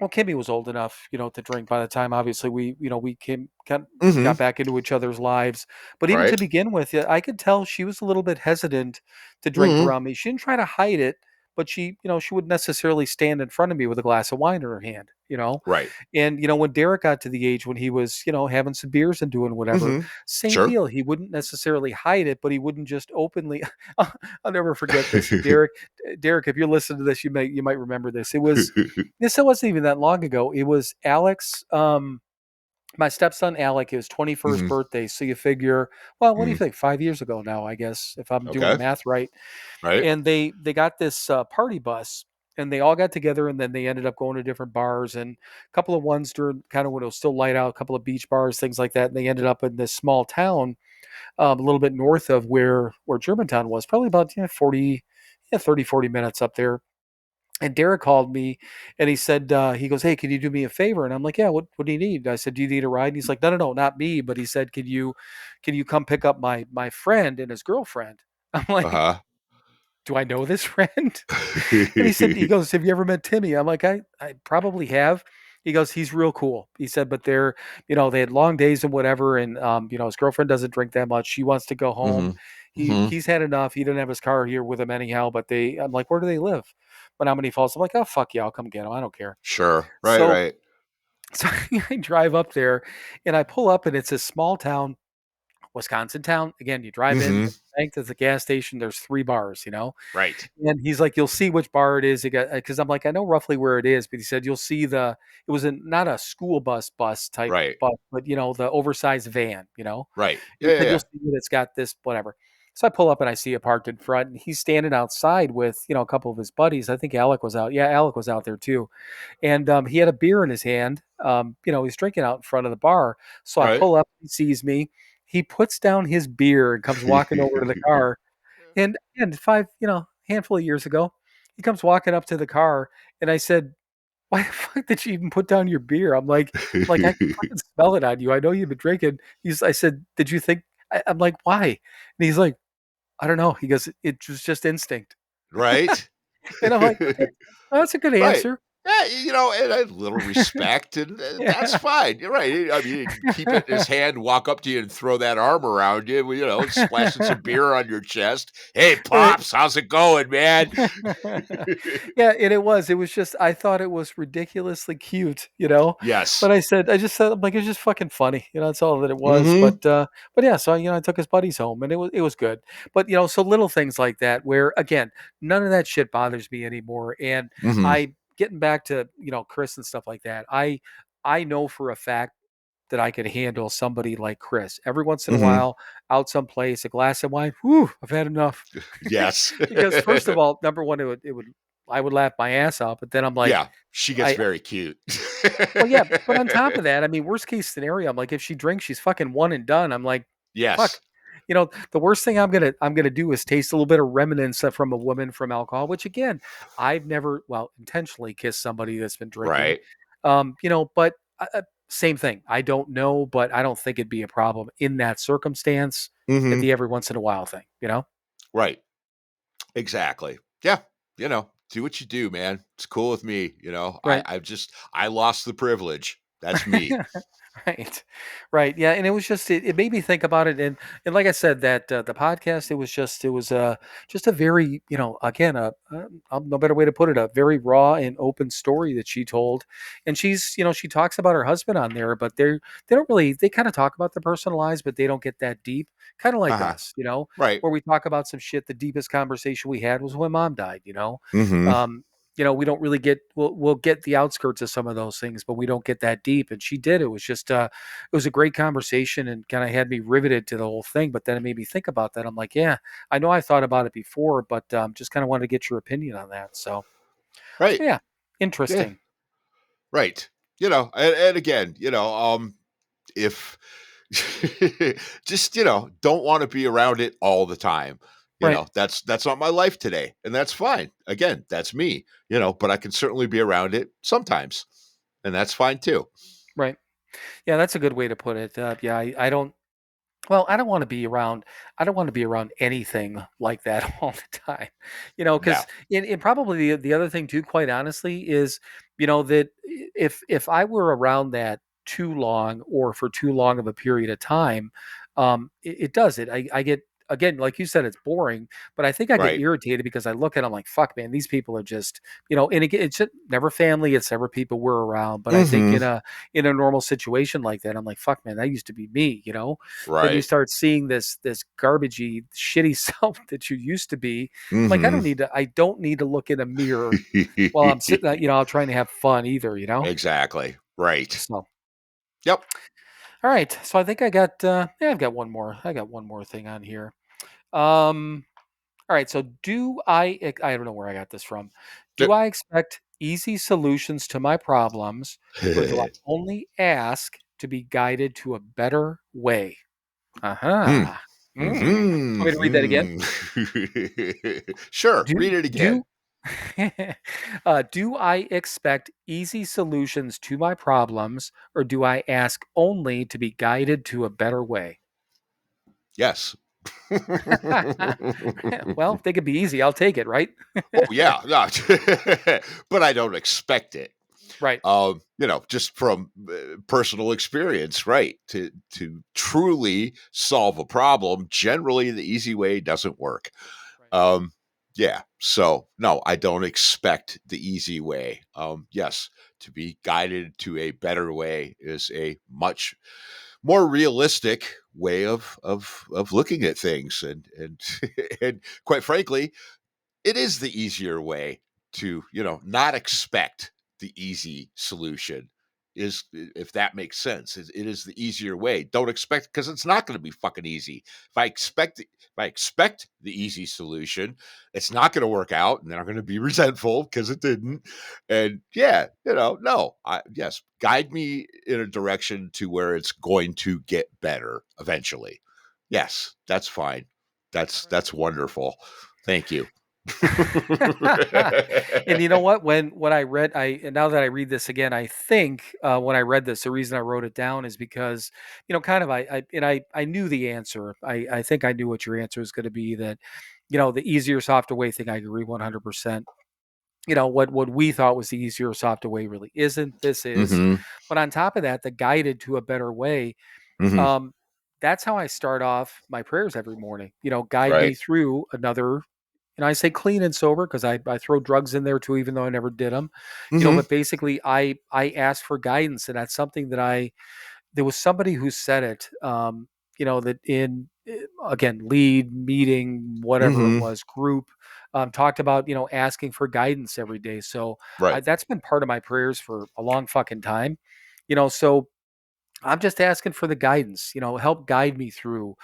Kimmy was old enough, to drink by the time obviously we got Hmm. back into each other's lives. But even to Right. begin with, yeah, I could tell she was a little bit hesitant to drink Hmm. around me. She didn't try to hide it, but she wouldn't necessarily stand in front of me with a glass of wine in her hand. Right. And when Derek got to the age when he was, having some beers and doing whatever, Hmm. same Sure. deal. He wouldn't necessarily hide it, but he wouldn't just openly. I'll never forget this. And Derek, if you're listening to this, you might remember this. It wasn't even that long ago. It was Alex, my stepson Alec, his 21st Hmm. birthday. So you figure, well, what do you Hmm. think? 5 years ago now, I guess, if I'm doing the Okay. math right. Right. And they got this party bus, and they all got together, and then they ended up going to different bars and a couple of ones during kind of when it was still light out, a couple of beach bars, things like that. And they ended up in this small town, a little bit north of where Germantown was, probably about 40, 30, 40 minutes up there. And Derek called me and he said, he goes, "Hey, can you do me a favor?" And I'm like, "Yeah, what do you need?" I said, "Do you need a ride?" And he's like, "No, no, no, not me." But he said, can you come pick up my friend and his girlfriend?" I'm like, Uh "Do I know this friend?" And he huh. goes, "Have you ever met Timmy?" I'm like, I probably have. He goes, "He's real cool." He said, "But they had long days and whatever. And, his girlfriend doesn't drink that much. She wants to go home. Hmm. Hmm. He's had enough. He didn't have his car here with him anyhow, but I'm like, where do they live? But how many falls? I'm like, oh, fuck yeah, I'll come get him. I don't care." Sure. Right. So, Right. so I drive up there and I pull up and it's a small town, Wisconsin town. Again, you drive in, Hmm. there's a bank, there's a gas station, there's three bars. Right. And he's like, "You'll see which bar it is." Because I'm like, "I know roughly where it is," but he said, "You'll see it was not a school bus type Right. bus, but the oversized van. Right. He Yeah, yeah, said, "You'll yeah. see it. It's got this whatever." So I pull up and I see it parked in front, and he's standing outside with a couple of his buddies. I think Alec was out. Yeah, Alec was out there too, and he had a beer in his hand. He's drinking out in front of the bar. So I Right. pull up, he sees me, he puts down his beer and comes walking over to the car. And handful of years ago, he comes walking up to the car, and I said, "Why the fuck did you even put down your beer?" I'm like, "I can fucking smell it on you. I know you've been drinking." I said, "Did you think?" I'm like, "Why?" And he's like, "I don't know." He goes, "It was just instinct." Right? And I'm like, "Okay, well, that's a good Right. answer." Yeah, and a little respect, and that's Yeah. fine. You're right. I mean, keep it in his hand, walk up to you, and throw that arm around you. Splashing some beer on your chest. Hey, Right. pops, how's it going, man? Yeah, and it was just I thought it was ridiculously cute. Yes. But I just said, I'm like, it's just fucking funny, that's all that it was. Mm-hmm. But yeah, so I took his buddies home and it was good. But so little things like that where again, none of that shit bothers me anymore. And Mm-hmm. I getting back to, Chris and stuff like that. I know for a fact that I could handle somebody like Chris. Every once in a Mm-hmm. while, out someplace, a glass of wine, whew, I've had enough. Yes. Because first of all, number one, it would I would laugh my ass off, but then I'm like, Yeah. She gets I very cute. well, yeah, but on top of that, I mean, worst case scenario, I'm like, if she drinks, she's fucking one and done. I'm like, fuck. Yes. The worst thing I'm gonna do is taste a little bit of remnants from a woman from alcohol, which again, I've never, well, intentionally kissed somebody that's been drinking. Right. But same thing. I don't know, but I don't think it'd be a problem in that circumstance at Mm-hmm. the every once in a while thing. Right. Exactly. Yeah. Do what you do, man. It's cool with me. Right. I lost the privilege. That's me. Right. Right. Yeah. And it was just it made me think about it. And like I said, that the podcast, it was just a very, again, no better way to put it, a very raw and open story that she told. And she talks about her husband on there, but they don't really, they kind of talk about the personal lives, but they don't get that deep, kind of like Uh-huh. us, Right. where we talk about some shit. The deepest conversation we had was when mom died. Mm-hmm. Um, we don't really get we'll get the outskirts of some of those things, but we don't get that deep. And she did. It was just it was a great conversation and kind of had me riveted to the whole thing. But then it made me think about that. I'm like, yeah, I know I thought about it before, but just kind of wanted to get your opinion on that. So Right. yeah, Yeah. interesting. Right. And again, if just, don't want to be around it all the time. Right, That's not my life today. And that's fine. Again, that's me, but I can certainly be around it sometimes. And that's fine too. right. Yeah, that's a good way to put it. Yeah, I don't. Well, I don't want to be around anything like that all the time, No. because and probably the other thing too, quite honestly, is, that if I were around that too long or for too long of a period of time, it does it. I get, again, like you said, it's boring, but I think I get Right. irritated because I look at them like, fuck, man, these people are just, and again, it's never family, it's never people we're around. But I think Mm-hmm. in a normal situation like that, I'm like, fuck, man, that used to be me. Then you Right. start seeing this garbagey, shitty self that you used to be. I'm like, Mm-hmm. I don't need to look in a mirror while I'm sitting, I'm trying to have fun either. Exactly. Right. So, Yep. all right. So I think yeah, I've got one more. I got one more thing on here. Um, all right. So I don't know where I got this from. Do Yep. I expect easy solutions to my problems, or do I only ask to be guided to a better way? Hmm. Uh-huh. Mm. Want me to read that again? Mm-hmm. Sure. Do Read it again. do do I expect easy solutions to my problems, or do I ask only to be guided to a better way? Yes. Well, if they could be easy, I'll take it, right? Oh yeah, no. But I don't expect it. Right. Just from personal experience, right? To truly solve a problem, generally the easy way doesn't work. Right. Um, yeah. So no, I don't expect the easy way. Yes, to be guided to a better way is a much more realistic way of looking at things, and and quite frankly, it is the easier way to not expect the easy solution, is if that makes sense. It is the easier way. Don't expect, because it's not going to be fucking easy. Right. If I expect the easy solution, it's not going to work out, and then I'm going to be resentful because it didn't. And yeah, no, yes, guide me in a direction to where it's going to get better eventually. Yes, that's fine. That's wonderful. Thank you. And you know what? When I read, and now that I read this again, I think when I read this, the reason I wrote it down is because kind of I knew the answer. I think I knew what your answer was going to be. That the easier, softer way thing. I agree 100%. What we thought was the easier, softer way really isn't. This is. Mhm. But on top of that, the guided to a better way. Mhm. Um, that's how I start off my prayers every morning. Guide Right. me through another, and I say clean and sober because I throw drugs in there too, even though I never did them. Mhm. But basically, I ask for guidance, and that's something that there was somebody who said it. That in again lead meeting, whatever it Mhm. was, group, talked about asking for guidance every day. So Right. that's been part of my prayers for a long fucking time. So I'm just asking for the guidance, help guide me through.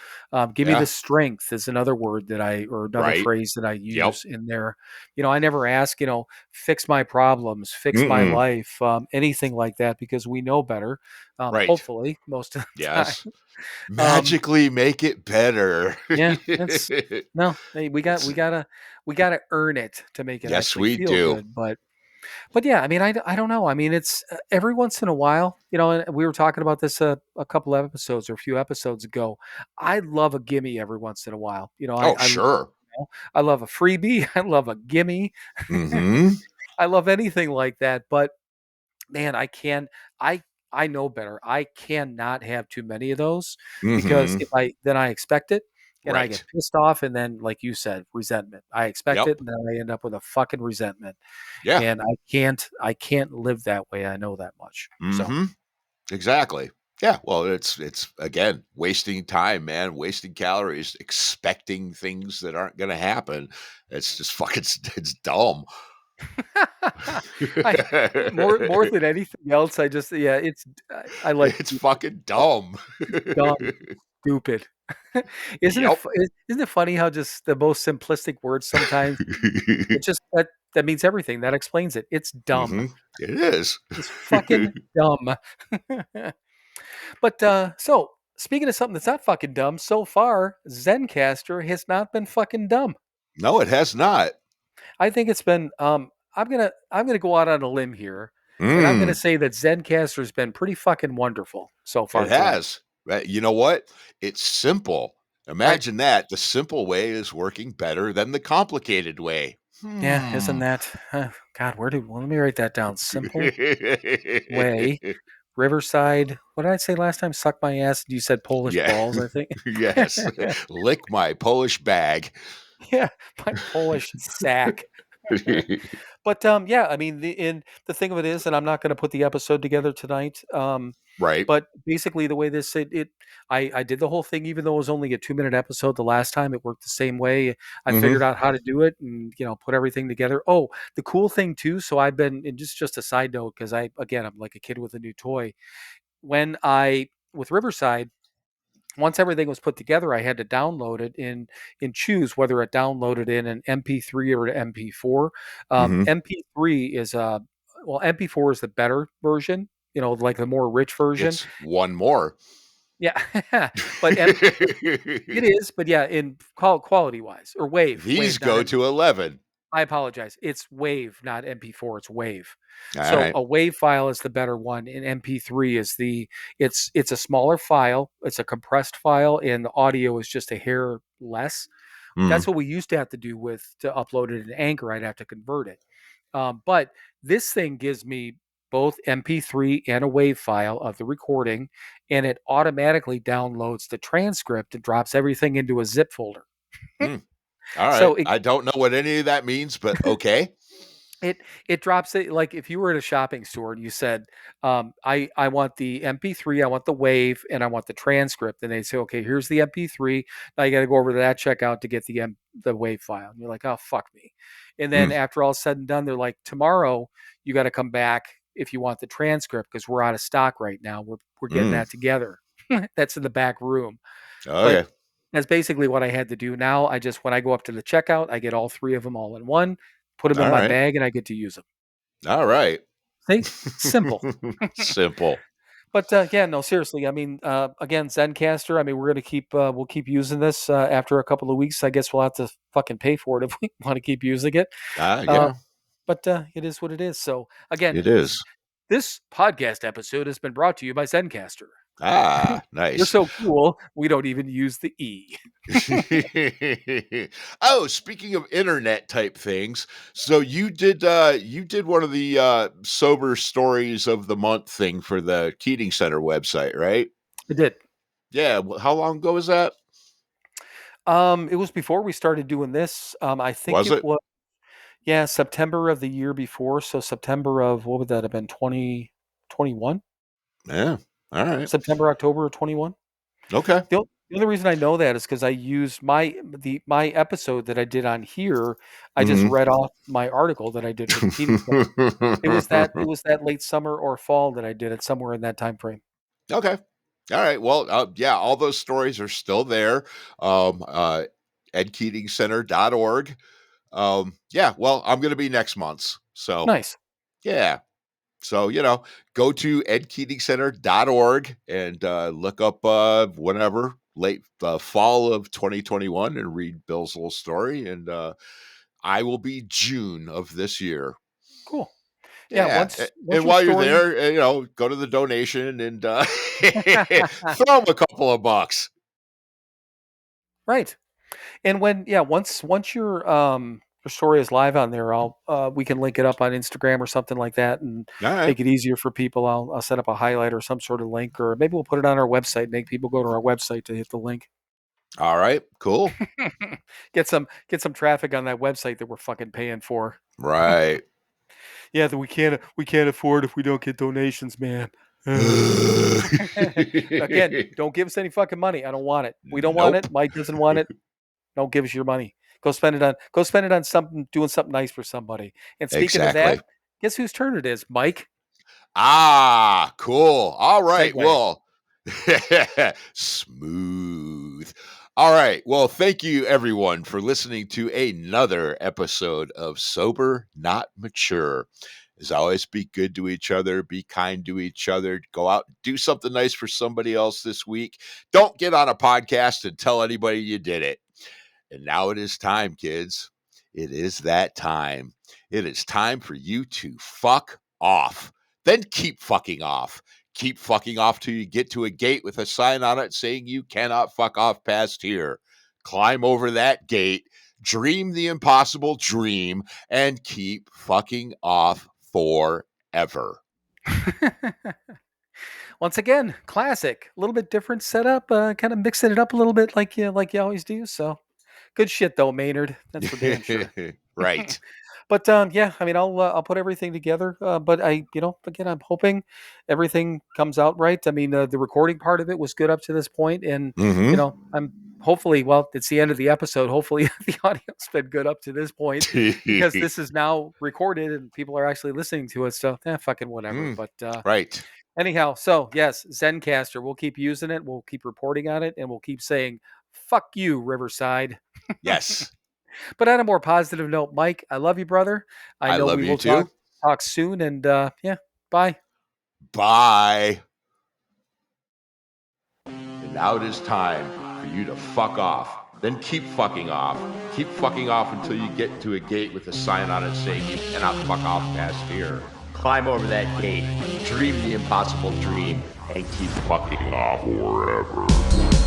Give me the Yeah. strength is another word or another Right. phrase that I Yep. use in there. I never ask, fix my problems, fix my Mm-mm. life, anything like that, because we know better. Right. Hopefully, most of the time. Yes. Um, Magically make it better. yeah, it's no, hey, It's we gotta earn it to make it yes, actually we feel do. good. But yeah, I mean, I don't know. I mean, it's every once in a while, and we were talking about this a couple of episodes or a few episodes ago. I love a gimme every once in a while. Oh, sure. I love a freebie. I love a gimme. Mhm. I love anything like that. But man, I can. I I know better. I cannot have too many of those because Mm-hmm. then I expect it and I get Right. pissed off and then, like you said, resentment. I expect Yep. it and then I end up with a fucking resentment. Yeah. And I can't live that way. I know that much. So Mm-hmm. Exactly. Yeah. Well, it's again wasting time, man, wasting calories, expecting things that aren't going to happen. It's just fucking. It's dumb. I more than anything else, I just yeah, I like It's being fucking dumb. dumb, stupid. Yep. Isn't it funny how just the most simplistic words sometimes it just that means everything. That explains it. It's dumb. Hmm. It is. It's fucking dumb. But so speaking of something that's not fucking dumb, so far Zencaster has not been fucking dumb. No, it has not. I think it's been I'm gonna go out on a limb here, and I'm gonna Mm, say that Zencaster's been pretty fucking wonderful so it far tonight. has. You know what? It's simple. Right? Imagine that. The simple way is working better than the complicated way. Yeah, isn't Hmm. that God, well, let me write that down. Simple way. Riverside. What did I say last time? Suck my ass. You said Polish Yeah. balls, I think. Yes. Lick my Polish bag. Yeah, my Polish sack. But yeah, I mean, the thing of it is, and I'm not going to put the episode together tonight. Right. But basically, the way I did the whole thing, even though it was only a 2 minute episode. The last time it worked the same way. I Hmm. figured out how to do it, and put everything together. Oh, the cool thing too. So I've been, and just a side note, because I'm like a kid with a new toy. When I with Riverside, once everything was put together, I had to download it and choose whether it downloaded in an MP3 or an MP4. Hmm. MP3 is MP4 is the better version, like the more rich version. It's one more. Yeah, but it is, but yeah, in quality wise or These wave, not go to 11. I apologize. It's WAV, not MP4. It's WAV. All So right. a WAV file is the better one, and MP3 is it's a smaller file. It's a compressed file, and the audio is just a hair less. That's Mm. what we used to have to do to upload it in Anchor. I'd have to convert it. But this thing gives me both MP3 and a WAV file of the recording, and it automatically downloads the transcript and drops everything into a zip folder. Mm. All right. So it I don't know what any of that means, but okay. it drops it like if you were at a shopping store and you said, I want the MP3, I want the wave, and I want the transcript, and they say, okay, here's the MP3. Now you got to go over to that checkout to get the wave file. And you're like, oh fuck me. And then Mm. after all said and done, they're like, tomorrow you got to come back if you want the transcript because we're out of stock right now. We're getting Mm. that together. That's in the back room. But Okay. that's basically what I had to do. Now when I go up to the checkout, I get all three of them all in one, put them in All my right. bag, and I get to use them. All right. See? Simple. Simple. But yeah, no, seriously. I mean, again, Zencaster. I mean, we'll keep using this after a couple of weeks. I guess we'll have to fucking pay for it if we want to keep using it. Uh, Yeah, but it is what it is. So again, it is. this podcast episode has been brought to you by Zencaster. We're Nice. so cool, we don't even use the E. Oh, speaking of internet type things, so you did one of the sober stories of the month thing for the Keating Center website, right? It did. Yeah. How long ago was that? It was before we started doing this. I think Was it it? was yeah September of the year before. So September of what would that have been? 2021. Yeah. All right. September, October of 21. Okay. The only reason I know that is because I used my episode that I did on here. I just Hmm. read off my article that I did for the Keating Center. It was that late summer or fall that I did it somewhere in that time frame. Okay. All right. Well, yeah, all those stories are still there. Um, uh, edkeatingcenter.org. Yeah, well, I'm going to be next month's. So, Nice. yeah. So, go to edkeatingcenter.org and look up whenever late fall of 2021 and read Bill's little story. And I will be June of this year. Cool. Yeah. Yeah, Once and your while you're story, there, go to the donation and throw them a couple of bucks. right? And once your story is live on there, we can link it up on Instagram or something like that, and All right. make it easier for people. I'll set up a highlight or some sort of link, or maybe we'll put it on our website. Make people go to our website to hit the link. All right. Cool. Get some traffic on that website that we're fucking paying for. Right. Yeah, that we can't afford if we don't get donations, man. Again, don't give us any fucking money. I don't want it. We don't want Nope. it. Mike doesn't want it. Don't give us your money. Go spend it on something, doing something nice for somebody. And speaking of that, Exactly. guess whose turn it is, Mike? Ah, cool. All right. Segue. Well, smooth. All right. Well, thank you everyone for listening to another episode of Sober Not Mature. As always, be good to each other, be kind to each other, go out and do something nice for somebody else this week. Don't get on a podcast and tell anybody you did it. And now it is time, kids. It is that time. It is time for you to fuck off. Then keep fucking off. Keep fucking off till you get to a gate with a sign on it saying you cannot fuck off past here. Climb over that gate, dream the impossible dream, and keep fucking off forever. Once again, classic. A little bit different setup, kind of mixing it up a little bit like you always do. So good shit though, Maynard. That's for damn sure. Right. But yeah, I mean, I'll put everything together. But again, I'm hoping everything comes out right. I mean, the recording part of it was good up to this point, and Mm-hmm. I'm hopefully, well, it's the end of the episode. Hopefully, the audio's been good up to this point because this is now recorded and people are actually listening to it. So, fucking whatever. But Right. anyhow, so yes, Zencaster. We'll keep using it. We'll keep reporting on it, and we'll keep saying, "Fuck you, Riverside." Yes. But on a more positive note, Mike, I love you, brother. I I know love we you will too. talk soon, and yeah, bye. Bye. And now it is time for you to fuck off. Then keep fucking off. Keep fucking off until you get to a gate with a sign on it saying you cannot fuck off past here. Climb over that gate, dream the impossible dream, and keep fucking off forever.